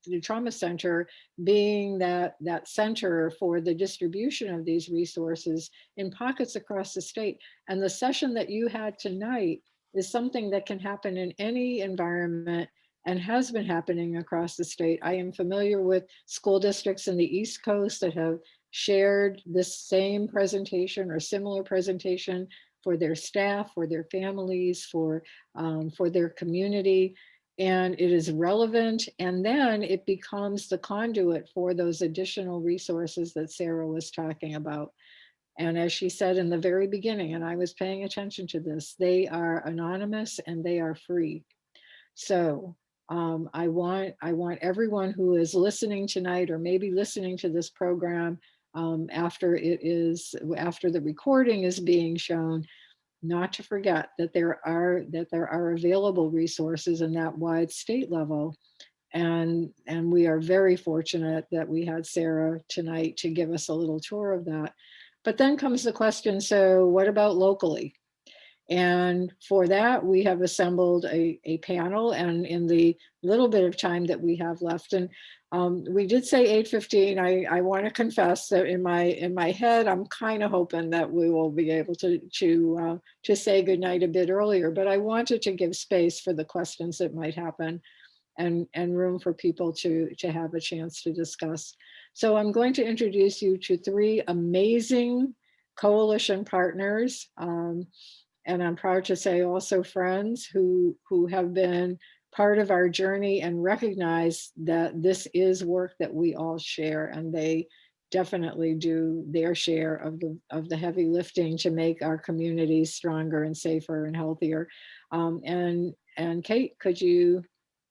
the trauma center, being that center for the distribution of these resources in pockets across the state. And the session that you had tonight is something that can happen in any environment and has been happening across the state. I am familiar with school districts in the East Coast that have shared this same presentation or similar presentation for their staff, for their families, for their community. And it is relevant. And then it becomes the conduit for those additional resources that Sarah was talking about. And as she said in the very beginning, and I was paying attention to this, they are anonymous and they are free. So I want everyone who is listening tonight, or maybe listening to this program after the recording is being shown, not to forget that there are available resources in that wide state level. And we are very fortunate that we had Sarah tonight to give us a little tour of that. But then comes the question, so what about locally? And for that, we have assembled a panel, and in the little bit of time that we have left, and we did say 8:15. I want to confess that in my head, I'm kind of hoping that we will be able to say goodnight a bit earlier, but I wanted to give space for the questions that might happen, and room for people to have a chance to discuss. So I'm going to introduce you to three amazing coalition partners. And I'm proud to say also friends who have been part of our journey and recognize that this is work that we all share, and they definitely do their share of the heavy lifting to make our communities stronger and safer and healthier. And Kate, could you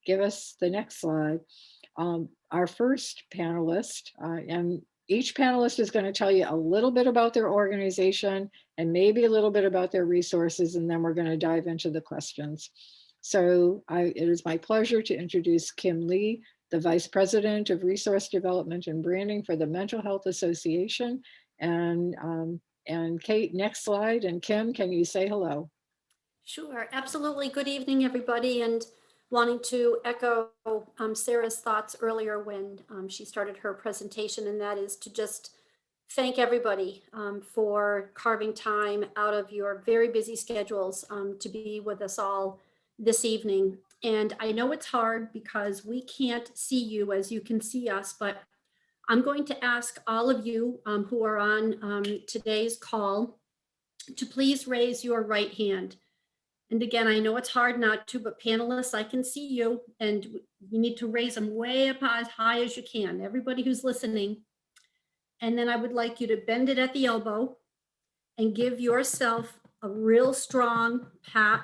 give us the next slide? Our first panelist, and each panelist is going to tell you a little bit about their organization and maybe a little bit about their resources, and then we're going to dive into the questions. So it is my pleasure to introduce Kim Lee, the Vice President of Resource Development and Branding for the Mental Health Association. And Kate, next slide. And Kim, can you say hello? Sure, absolutely. Good evening, everybody. And wanting to echo Sarah's thoughts earlier when she started her presentation, and that is to just thank everybody for carving time out of your very busy schedules to be with us all this evening. And I know it's hard because we can't see you as you can see us, but I'm going to ask all of you who are on today's call to please raise your right hand. And again, I know it's hard not to, but panelists, I can see you, and you need to raise them way up as high as you can, everybody who's listening. And then I would like you to bend it at the elbow and give yourself a real strong pat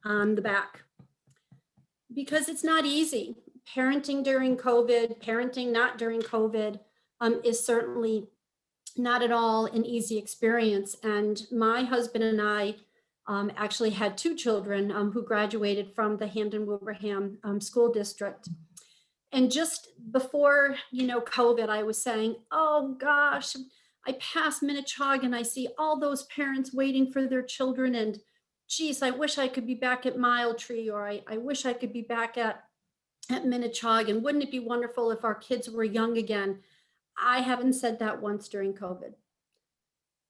on the back. Because it's not easy. Parenting during COVID, parenting not during COVID is certainly not at all an easy experience. And my husband and I actually had two children who graduated from the Hampden-Wilbraham School District. And just before, COVID, I was saying, oh gosh, I pass Minnechaug and I see all those parents waiting for their children. And geez, I wish I could be back at Mile Tree, or I wish I could be back at Minnechaug. And wouldn't it be wonderful if our kids were young again? I haven't said that once during COVID.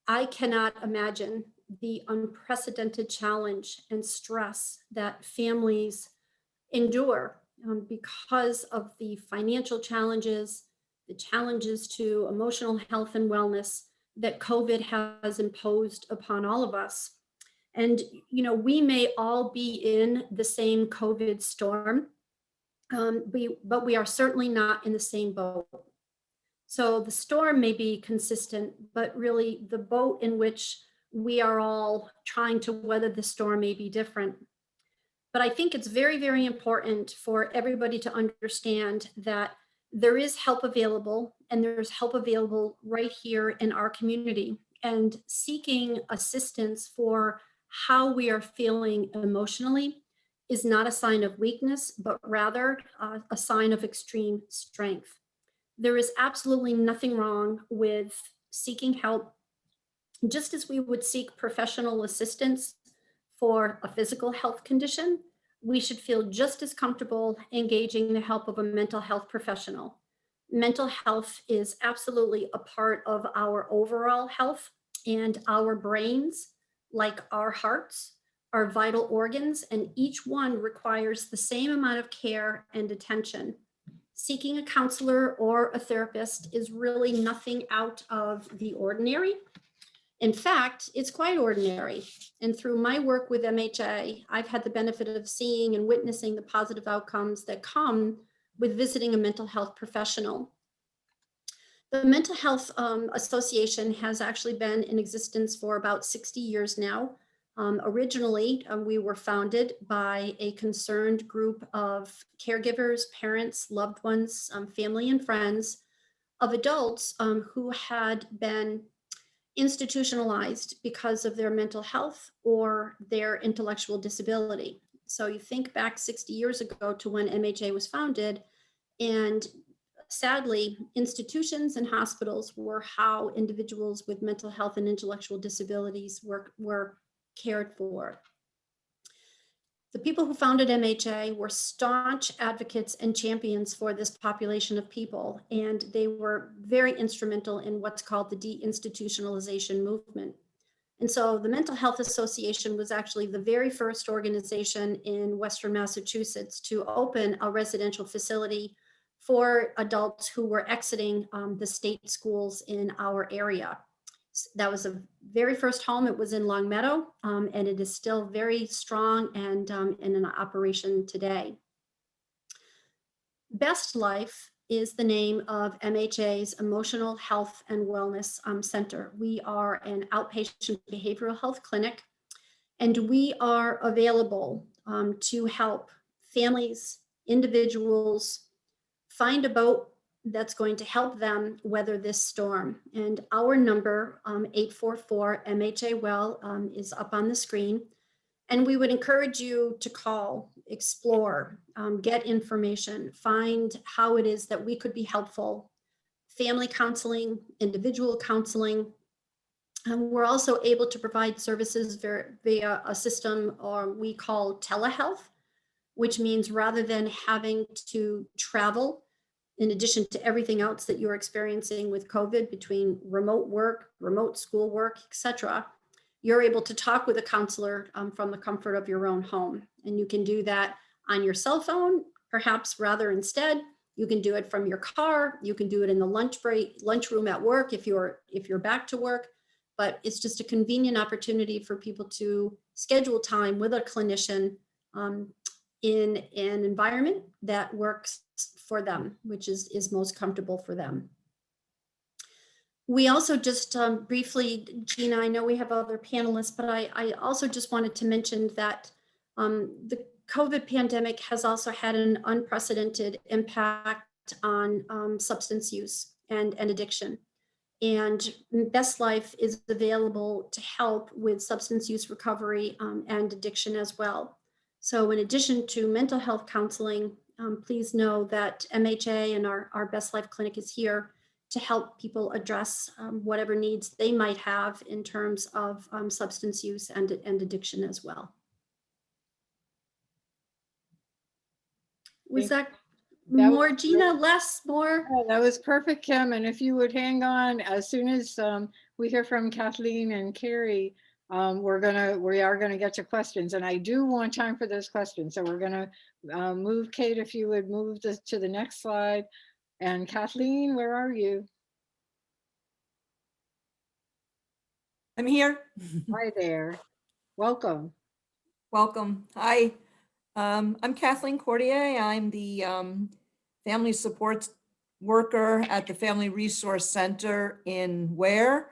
I cannot imagine the unprecedented challenge and stress that families endure because of the financial challenges, the challenges to emotional health and wellness that COVID has imposed upon all of us. And, we may all be in the same COVID storm, but we are certainly not in the same boat. So the storm may be consistent, but really the boat in which we are all trying to weather the storm may be different. But I think it's very, very important for everybody to understand that there is help available, and there's help available right here in our community. And seeking assistance for how we are feeling emotionally is not a sign of weakness, but rather a sign of extreme strength. There is absolutely nothing wrong with seeking help, just as we would seek professional assistance for a physical health condition. We should feel just as comfortable engaging the help of a mental health professional. Mental health is absolutely a part of our overall health, and our brains, like our hearts, are vital organs, and each one requires the same amount of care and attention. Seeking a counselor or a therapist is really nothing out of the ordinary. In fact, it's quite ordinary. And through my work with MHA, I've had the benefit of seeing and witnessing the positive outcomes that come with visiting a mental health professional. The Mental Health Association has actually been in existence for about 60 years now. Originally, we were founded by a concerned group of caregivers, parents, loved ones, family and friends of adults who had been institutionalized because of their mental health or their intellectual disability. So you think back 60 years ago to when MHA was founded, and sadly, institutions and hospitals were how individuals with mental health and intellectual disabilities were cared for. The people who founded MHA were staunch advocates and champions for this population of people, and they were very instrumental in what's called the deinstitutionalization movement. And so the Mental Health Association was actually the very first organization in Western Massachusetts to open a residential facility for adults who were exiting the state schools in our area. That was the very first home. It was in Long Meadow, and it is still very strong and in an operation today. Best Life is the name of MHA's Emotional Health and Wellness Center. We are an outpatient behavioral health clinic, and we are available to help families, individuals find a boat that's going to help them weather this storm. And our number, 844-MHA-WELL, is up on the screen. And we would encourage you to call, explore, get information, find how it is that we could be helpful. Family counseling, individual counseling. We're also able to provide services via a system we call telehealth, which means rather than having to travel, in addition to everything else that you're experiencing with COVID, between remote work, remote school work, etc., you're able to talk with a counselor from the comfort of your own home. And you can do that on your cell phone, perhaps rather instead. You can do it from your car. You can do it in the lunchroom at work if you're back to work. But it's just a convenient opportunity for people to schedule time with a clinician in an environment that works for them, which is most comfortable for them. We also just briefly, Gina, I know we have other panelists, but I also just wanted to mention that the COVID pandemic has also had an unprecedented impact on substance use and addiction. And Best Life is available to help with substance use recovery and addiction as well. So in addition to mental health counseling, please know that MHA and our Best Life Clinic is here to help people address whatever needs they might have in terms of substance use and addiction as well. Was that That was more, Gina? Less? More? Oh, that was perfect, Kim. And if you would hang on, as soon as we hear from Kathleen and Carrie, we are gonna get to questions, and I do want time for those questions. So we're gonna move, Kate, if you would move this to the next slide. And Kathleen, where are you? I'm here. Hi there. Welcome. Welcome. Hi. I'm Kathleen Cordier. I'm the family support worker at the Family Resource Center in Ware.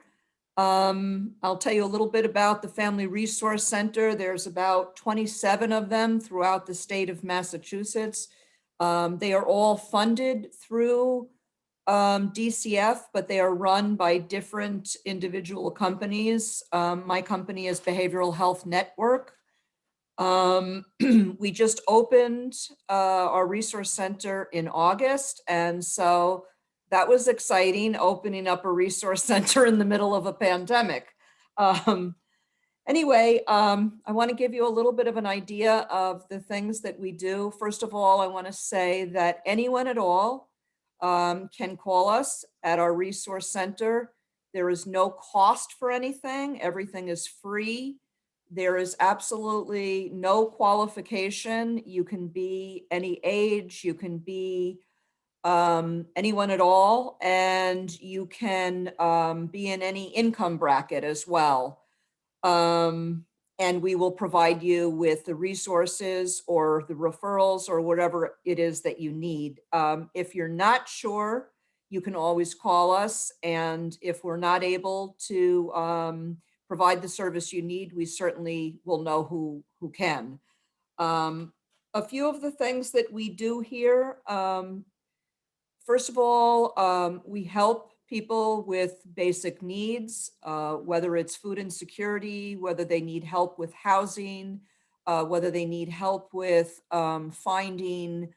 I'll tell you a little bit about the Family Resource Center. There's about 27 of them throughout the state of Massachusetts. They are all funded through DCF, but they are run by different individual companies. My company is Behavioral Health Network. We just opened our resource center in August, and so that was exciting, opening up a resource center in the middle of a pandemic. Anyway, I want to give you a little bit of an idea of the things that we do. First of all, I want to say that anyone at all can call us at our resource center. There is no cost for anything. Everything is free. There is absolutely no qualification. You can be any age, you can be anyone at all, and you can be in any income bracket as well. And we will provide you with the resources or the referrals or whatever it is that you need. If you're not sure, you can always call us. And if we're not able to provide the service you need, we certainly will know who can. A few of the things that we do here, first of all, we help people with basic needs, whether it's food insecurity, whether they need help with housing, whether they need help with finding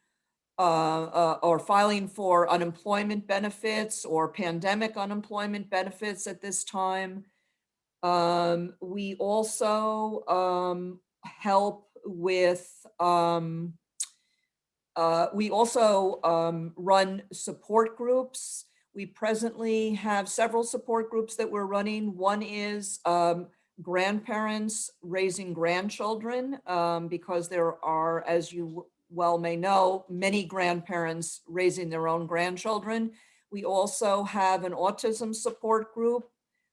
or filing for unemployment benefits or pandemic unemployment benefits at this time. We also help with we also run support groups. We presently have several support groups that we're running. One is grandparents raising grandchildren, because there are, as you well may know, many grandparents raising their own grandchildren. We also have an autism support group.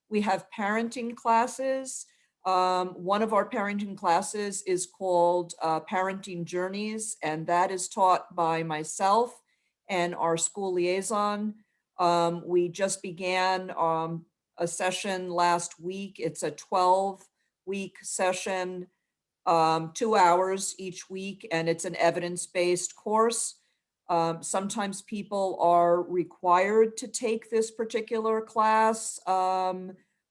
We have parenting classes. One of our parenting classes is called Parenting Journeys, and that is taught by myself and our school liaison. We just began a session last week. It's a 12-week session, 2 hours each week, and it's an evidence-based course. Sometimes people are required to take this particular class,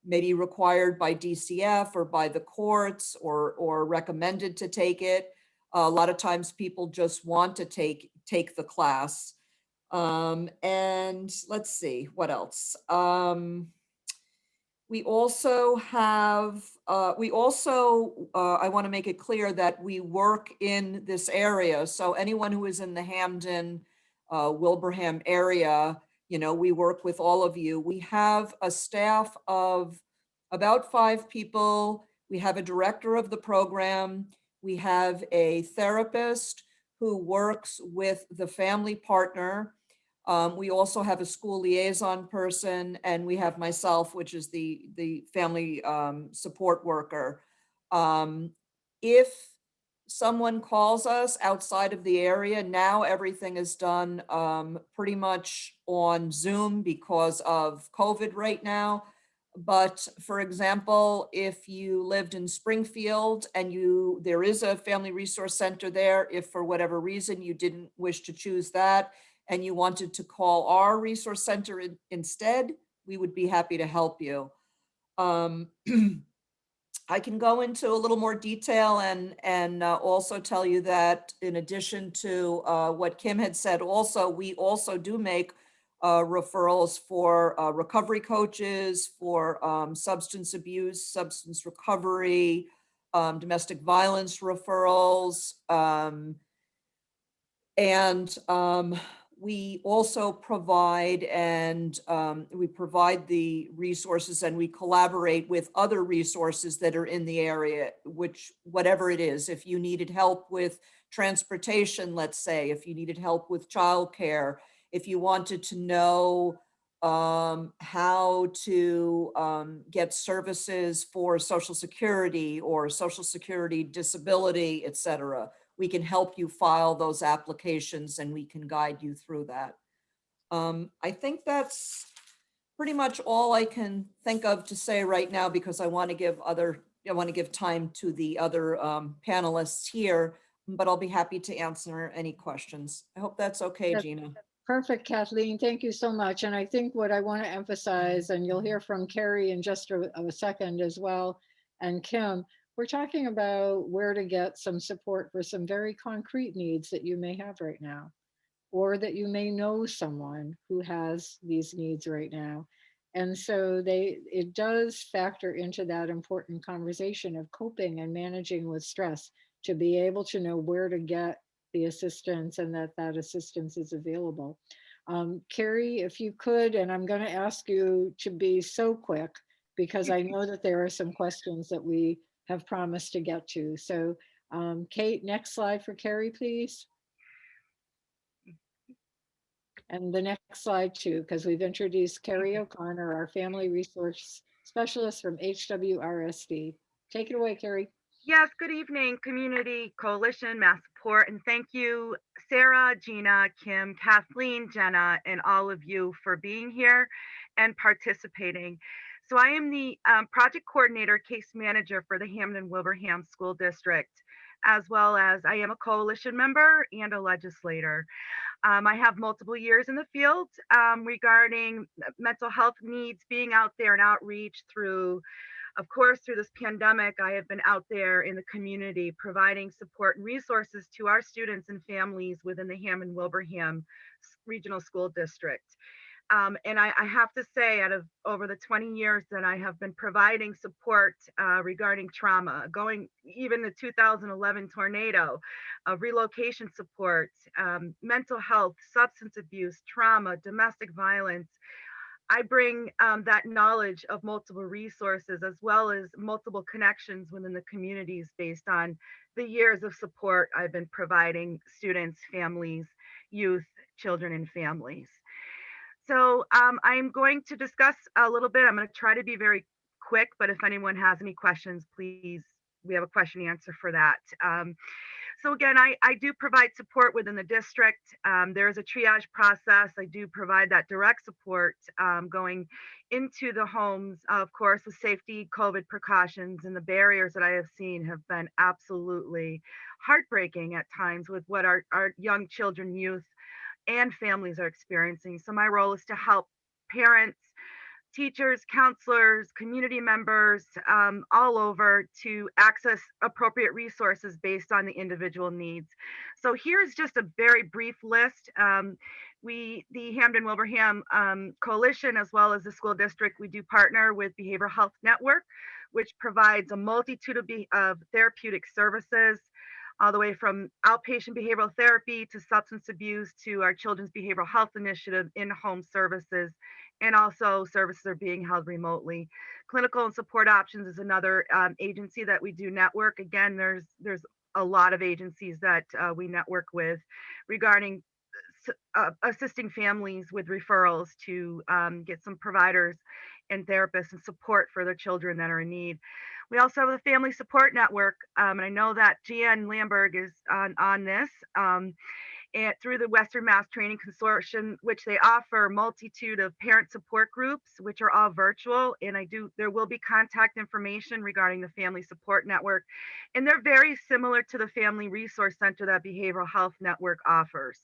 maybe required by DCF or by the courts, or recommended to take it. A lot of times people just want to take the class. And let's see, what else? We also have, I want to make it clear that we work in this area. So anyone who is in the Hampden-Wilbraham area, you know, we work with all of you. We have a staff of about 5 people. We have a director of the program. We have a therapist who works with the family partner. We also have a school liaison person, and we have myself, which is the family support worker. If someone calls us outside of the area, now everything is done pretty much on Zoom because of COVID right now. But for example, if you lived in Springfield and there is a family resource center there, if for whatever reason you didn't wish to choose that and you wanted to call our resource center instead, we would be happy to help you. I can go into a little more detail and also tell you that in addition to what Kim had said, also, we also do make referrals for recovery coaches, for substance abuse, substance recovery, domestic violence referrals. We also provide we provide the resources, and we collaborate with other resources that are in the area, which whatever it is, if you needed help with transportation, let's say, if you needed help with childcare, if you wanted to know how to get services for Social Security or Social Security disability, et cetera, we can help you file those applications and we can guide you through that. I think that's pretty much all I can think of to say right now, because I want to give time to the other panelists here, but I'll be happy to answer any questions. I hope that's okay, That's Gina. Perfect, Kathleen. Thank you so much. And I think what I want to emphasize, and you'll hear from Carrie in just a second as well, and Kim, we're talking about where to get some support for some very concrete needs that you may have right now, or that you may know someone who has these needs right now. And so it does factor into that important conversation of coping and managing with stress, to be able to know where to get the assistance and that assistance is available. Carrie, if you could, and I'm going to ask you to be so quick because I know that there are some questions that we have promised to get to. So Kate, next slide for Carrie, please. And the next slide too, because we've introduced Carrie O'Connor, our family resource specialist from HWRSD. Take it away, Carrie. Yes, good evening, Community Coalition, MassSupport, and thank you, Sarah, Gina, Kim, Kathleen, Jenna, and all of you for being here and participating. So I am the project coordinator, case manager for the Hampden-Wilbraham School District, as well as I am a coalition member and a legislator. I have multiple years in the field regarding mental health needs, being out there and outreach through, of course, through this pandemic. I have been out there in the community providing support and resources to our students and families within the Hampden-Wilbraham Regional School District. And I have to say, out of over the 20 years that I have been providing support regarding trauma, going even the 2011 tornado, relocation support, mental health, substance abuse, trauma, domestic violence, I bring that knowledge of multiple resources as well as multiple connections within the communities based on the years of support I've been providing students, families, youth, children, and families. So I'm going to discuss a little bit. I'm going to try to be very quick, but if anyone has any questions, please, we have a question and answer for that. So again, I do provide support within the district. There is a triage process. I do provide that direct support going into the homes, of course, with safety, COVID precautions, and the barriers that I have seen have been absolutely heartbreaking at times with what our young children, youth, and families are experiencing. So my role is to help parents, teachers, counselors, community members all over to access appropriate resources based on the individual needs. So here's just a very brief list. The Hampden-Wilbraham Coalition, as well as the school district, we do partner with Behavioral Health Network, which provides a multitude of therapeutic services, all the way from outpatient behavioral therapy to substance abuse to our Children's Behavioral Health Initiative in-home services, and also services are being held remotely. Clinical and Support Options is another agency that we do network. Again, there's a lot of agencies that we network with regarding assisting families with referrals to get some providers and therapists and support for their children that are in need. We also have a Family Support Network, and I know that Jan Lamberg is on this, and through the Western Mass Training Consortium, which they offer a multitude of parent support groups, which are all virtual. And there will be contact information regarding the Family Support Network, and they're very similar to the Family Resource Center that Behavioral Health Network offers.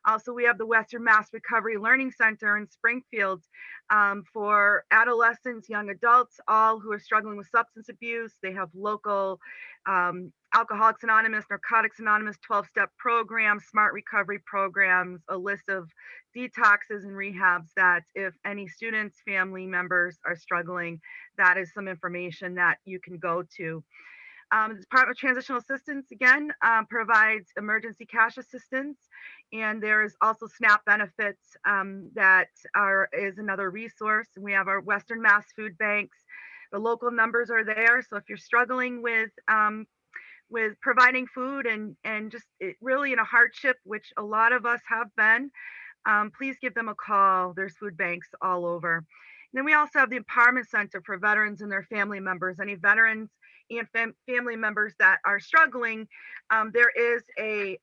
Also, we have the Western Mass Recovery Learning Center in Springfield for adolescents, young adults, all who are struggling with substance abuse. They have local Alcoholics Anonymous, Narcotics Anonymous, 12-step programs, smart recovery programs, a list of detoxes and rehabs that if any students, family members are struggling, that is some information that you can go to. The Department of Transitional Assistance, again, provides emergency cash assistance. And there is also SNAP benefits is another resource. And we have our Western Mass Food Banks. The local numbers are there. So if you're struggling with providing food and just really in a hardship, which a lot of us have been, please give them a call. There's food banks all over. And then we also have the Empowerment Center for veterans and their family members. Any veterans and family members that are struggling, there's an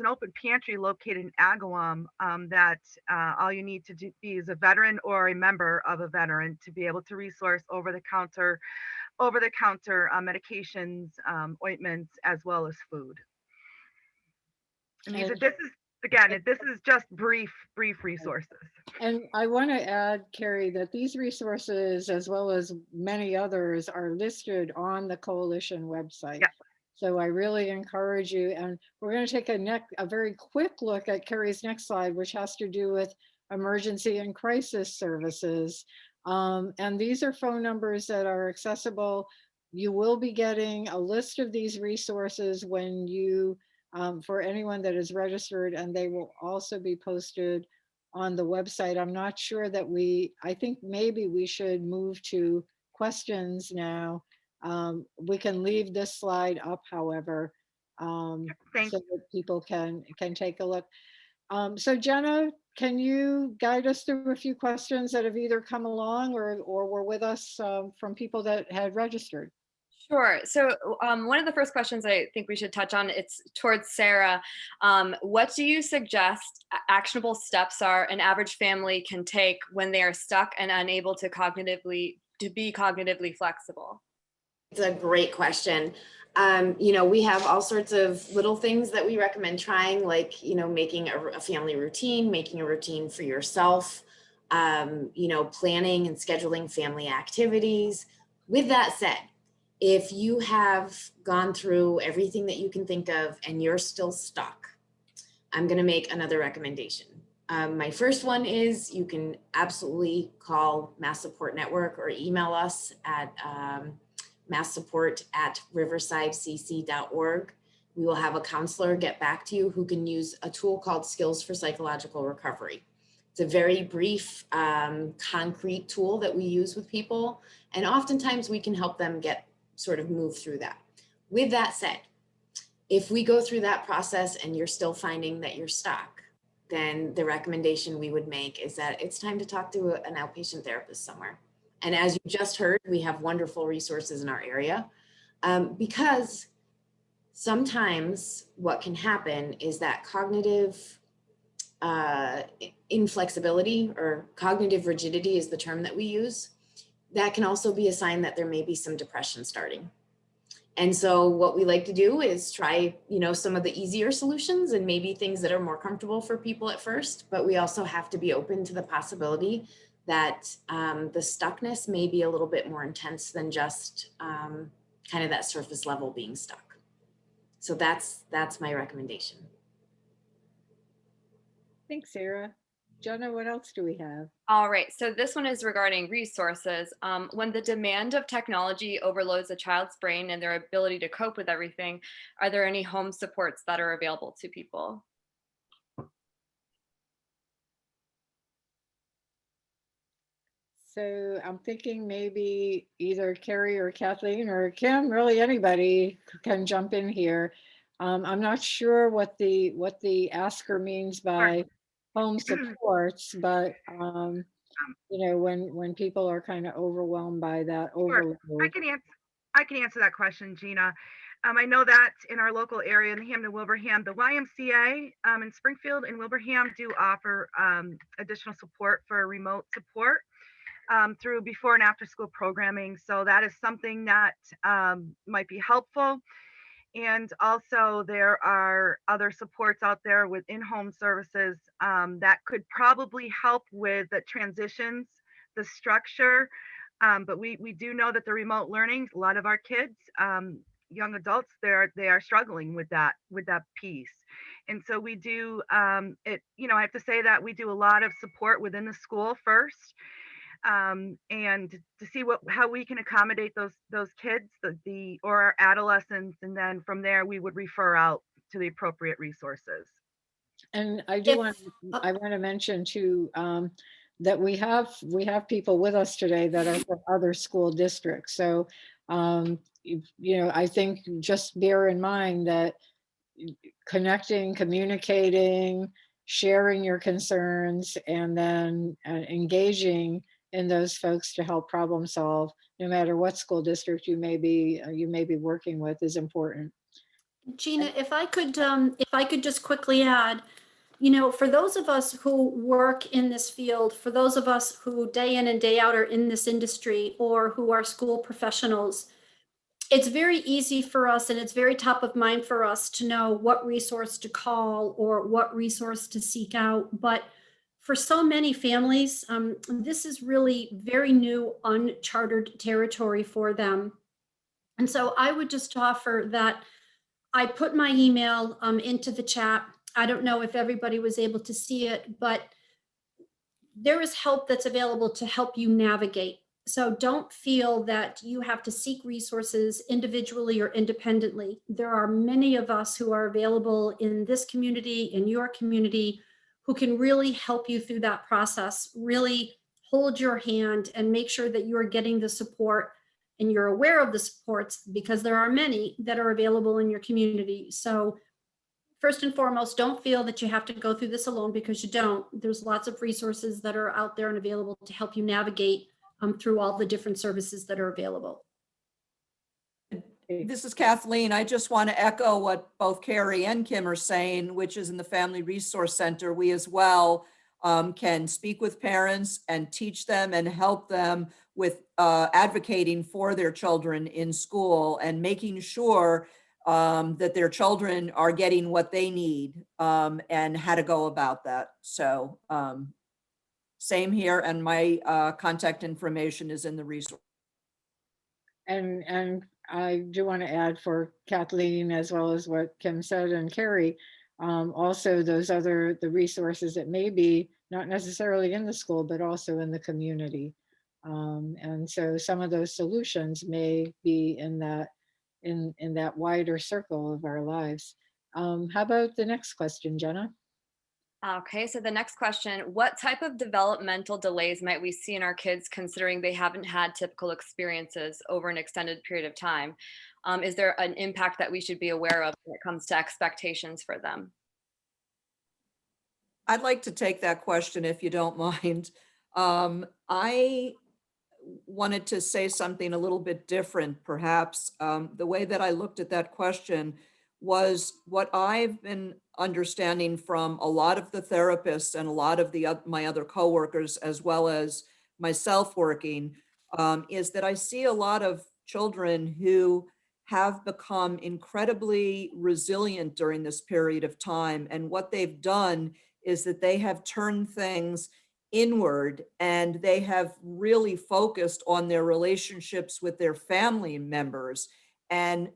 open pantry located in Agawam that all you need to be is a veteran or a member of a veteran to be able to resource over-the-counter medications, ointments, as well as food. And this is just brief resources. And I want to add, Carrie, that these resources, as well as many others, are listed on the coalition website. Yeah. So I really encourage you. And we're going to take a very quick look at Carrie's next slide, which has to do with emergency and crisis services. And these are phone numbers that are accessible. You will be getting a list of these resources when you, for anyone that is registered, and they will also be posted on the website. I'm not sure that I think maybe we should move to questions now. We can leave this slide up, however, so that people can take a look. So Jenna, can you guide us through a few questions that have either come along or were with us from people that had registered? Sure. So one of the first questions I think we should touch on, it's towards Sarah. What do you suggest actionable steps are an average family can take when they are stuck and unable to be cognitively flexible? It's a great question. We have all sorts of little things that we recommend trying, like, making a family routine, making a routine for yourself, planning and scheduling family activities. With that said, if you have gone through everything that you can think of and you're still stuck, I'm going to make another recommendation. My first one is you can absolutely call MassSupport Network or email us at massupport@riversidecc.org. We will have a counselor get back to you who can use a tool called Skills for Psychological Recovery. It's a very brief, concrete tool that we use with people, and oftentimes we can help them move through that. With that said, if we go through that process and you're still finding that you're stuck, then the recommendation we would make is that it's time to talk to an outpatient therapist somewhere. And as you just heard, we have wonderful resources in our area, because sometimes what can happen is that cognitive inflexibility, or cognitive rigidity is the term that we use, that can also be a sign that there may be some depression starting. And so what we like to do is try, some of the easier solutions and maybe things that are more comfortable for people at first, but we also have to be open to the possibility that the stuckness may be a little bit more intense than just kind of that surface level being stuck. So that's my recommendation. Thanks, Sarah. Jenna, what else do we have? All right, so this one is regarding resources. When the demand of technology overloads a child's brain and their ability to cope with everything, are there any home supports that are available to people? So I'm thinking maybe either Carrie or Kathleen or Kim, really anybody can jump in here. I'm not sure what the asker means by home supports, but when people are kind of overwhelmed by that overload. I can answer that question, Gina. I know that in our local area in the Hampden-Wilbraham, the YMCA in Springfield and Wilbraham do offer additional support for remote support through before and after school programming. So that is something that might be helpful. And also there are other supports out there with in-home services that could probably help with the transitions, the structure. But we do know that the remote learning, a lot of our kids, young adults, they are struggling with that piece. And so we do I have to say that we do a lot of support within the school first, and to see how we can accommodate those kids, or our adolescents, and then from there we would refer out to the appropriate resources. And I do If, want, uh, I want to mention too, that we have people with us today that are from other school districts. So, I think just bear in mind that connecting, communicating, sharing your concerns, and then engaging in those folks to help problem solve, no matter what school district you may be working with, is important. Gina, if I could just quickly add, for those of us who work in this field, for those of us who day in and day out are in this industry or who are school professionals, it's very easy for us and it's very top of mind for us to know what resource to call or what resource to seek out. But for so many families, this is really very new, uncharted territory for them. And so I would just offer that I put my email into the chat. I don't know if everybody was able to see it, but there is help that's available to help you navigate. So don't feel that you have to seek resources individually or independently. There are many of us who are available in this community, in your community, who can really help you through that process, really hold your hand and make sure that you are getting the support and you're aware of the supports, because there are many that are available in your community. So first and foremost, don't feel that you have to go through this alone, because you don't. There's lots of resources that are out there and available to help you navigate through all the different services that are available. This is Kathleen. I just want to echo what both Carrie and Kim are saying, which is in the Family Resource Center, we as well can speak with parents and teach them and help them with advocating for their children in school and making sure that their children are getting what they need and how to go about that. So same here, and my contact information is in the resource. And I do want to add for Kathleen, as well as what Kim said and Carrie, also the resources that may be not necessarily in the school, but also in the community. And so some of those solutions may be in that wider circle of our lives. How about the next question, Jenna? Okay, so the next question, what type of developmental delays might we see in our kids considering they haven't had typical experiences over an extended period of time? Is there an impact that we should be aware of when it comes to expectations for them? I'd like to take that question if you don't mind. I wanted to say something a little bit different, perhaps. The way that I looked at that question was what I've been understanding from a lot of the therapists and a lot of my other coworkers, as well as myself working, is that I see a lot of children who have become incredibly resilient during this period of time. And what they've done is that they have turned things inward and they have really focused on their relationships with their family members. And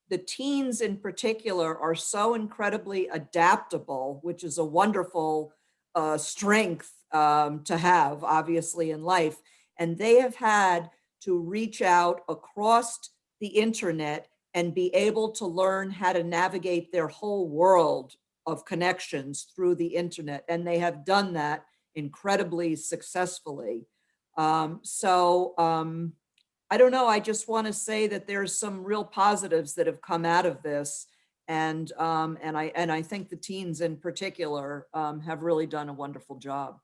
the teens in particular are so incredibly adaptable, which is a wonderful strength to have, obviously, in life. And they have had to reach out across the internet and be able to learn how to navigate their whole world of connections through the internet. And they have done that incredibly successfully. I don't know. I just want to say that there's some real positives that have come out of this, and I think the teens in particular have really done a wonderful job.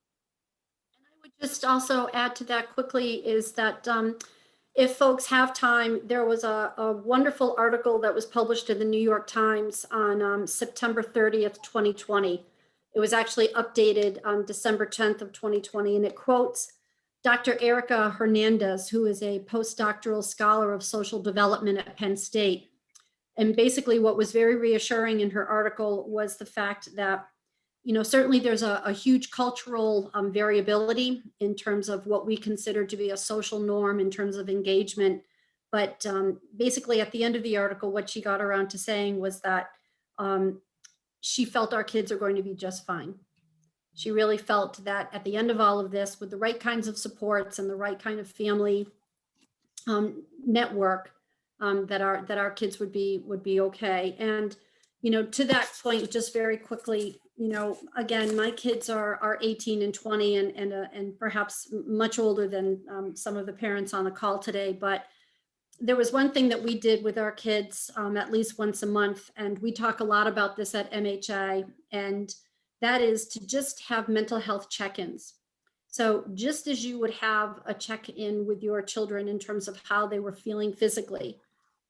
And I would just also add to that quickly is that if folks have time, there was a wonderful article that was published in the New York Times on September 30th, 2020. It was actually updated on December 10th of 2020, and it quotes Dr. Erica Hernandez, who is a postdoctoral scholar of social development at Penn State. And basically what was very reassuring in her article was the fact that, certainly there's a huge cultural variability in terms of what we consider to be a social norm in terms of engagement. But basically at the end of the article, what she got around to saying was that she felt our kids are going to be just fine. She really felt that at the end of all of this, with the right kinds of supports and the right kind of family network, that our kids would be okay. And to that point, just very quickly, again, my kids are 18 and 20 and perhaps much older than some of the parents on the call today. But there was one thing that we did with our kids at least once a month, and we talk a lot about this at MHI, and that is to just have mental health check-ins. So just as you would have a check-in with your children in terms of how they were feeling physically,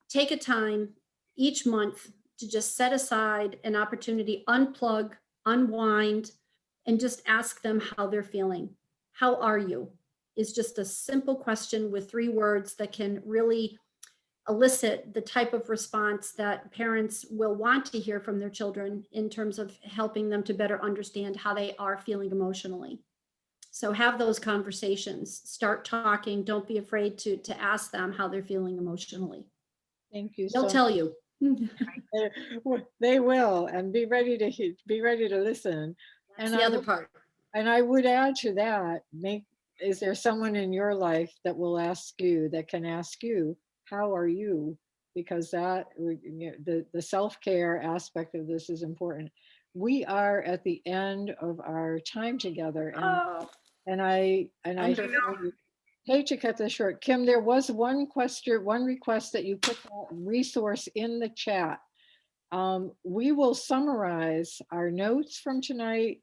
take a time each month to just set aside an opportunity, unplug, unwind, and just ask them how they're feeling. How are you? Is just a simple question with 3 words that can really elicit the type of response that parents will want to hear from their children in terms of helping them to better understand how they are feeling emotionally. So have those conversations, start talking. Don't be afraid to ask them how they're feeling emotionally. Thank you. They'll tell you. They will, and be ready to listen. That's the other part. And I would add to that, is there someone in your life that can ask you, how are you? Because that, the self-care aspect of this is important. We are at the end of our time together, and I hate to cut this short. Kim, there was one request that you put that resource in the chat. We will summarize our notes from tonight,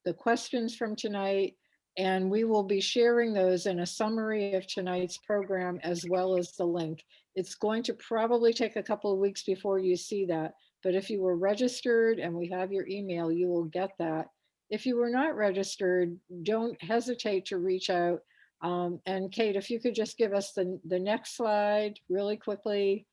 the questions from tonight, and we will be sharing those in a summary of tonight's program as well as the link. It's going to probably take a couple of weeks before you see that, but if you were registered and we have your email, you will get that. If you were not registered, don't hesitate to reach out. And Kate, if you could just give us the next slide really quickly.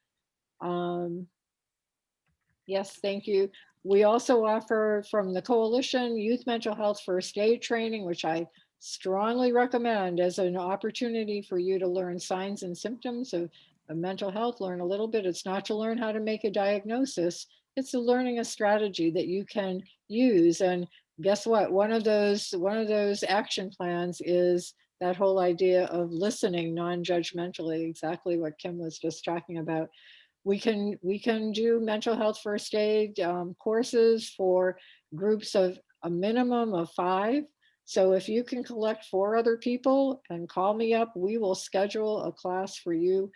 Yes, thank you. We also offer from the Coalition Youth Mental Health First Aid Training, which I strongly recommend as an opportunity for you to learn signs and symptoms of mental health, learn a little bit. It's not to learn how to make a diagnosis, it's learning a strategy that you can use. And guess what? One of those action plans is that whole idea of listening non-judgmentally, exactly what Kim was just talking about. We can do mental health first aid courses for groups of a minimum of 5. So if you can collect 4 other people and call me up, we will schedule a class for you.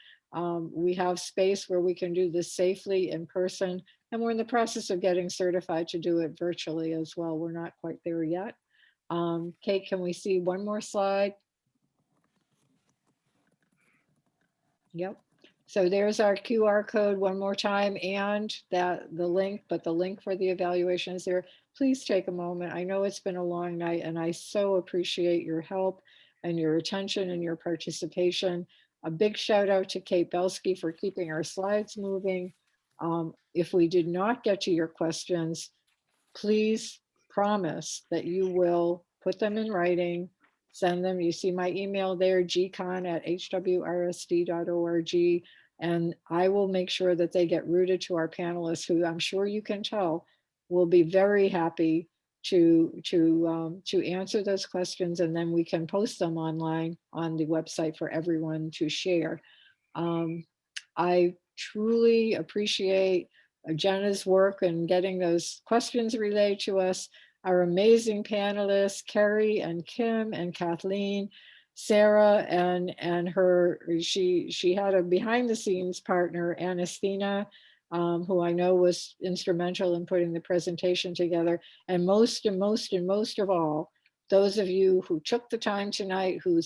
We have space where we can do this safely in person, and we're in the process of getting certified to do it virtually as well. We're not quite there yet. Kate, can we see one more slide? Yep. So there's our QR code one more time, and the link, but the link for the evaluation is there. Please take a moment. I know it's been a long night, and I so appreciate your help and your attention and your participation. A big shout out to Kate Belsky for keeping our slides moving. If we did not get to your questions, please promise that you will put them in writing, send them. You see my email there, gcon@hwrsd.org, and I will make sure that they get routed to our panelists, who I'm sure you can tell will be very happy to answer those questions, and then we can post them online on the website for everyone to share. I truly appreciate Jenna's work and getting those questions relayed to us. Our amazing panelists, Carrie and Kim and Kathleen, Sarah and her, she had a behind the scenes partner, Anastina, who I know was instrumental in putting the presentation together. And most of all, those of you who took the time tonight, who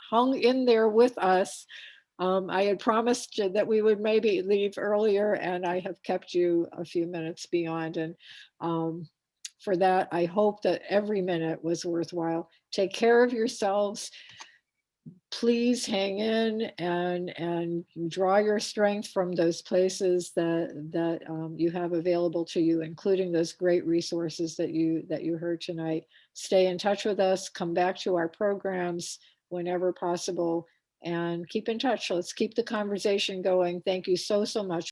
hung in there with us. I had promised that we would maybe leave earlier, and I have kept you a few minutes beyond. And for that, I hope that every minute was worthwhile. Take care of yourselves. please hang in and draw your strength from those places that you have available to you, including those great resources that you heard tonight. Stay in touch with us, come back to our programs whenever possible, and keep in touch. Let's keep the conversation going. Thank you so much.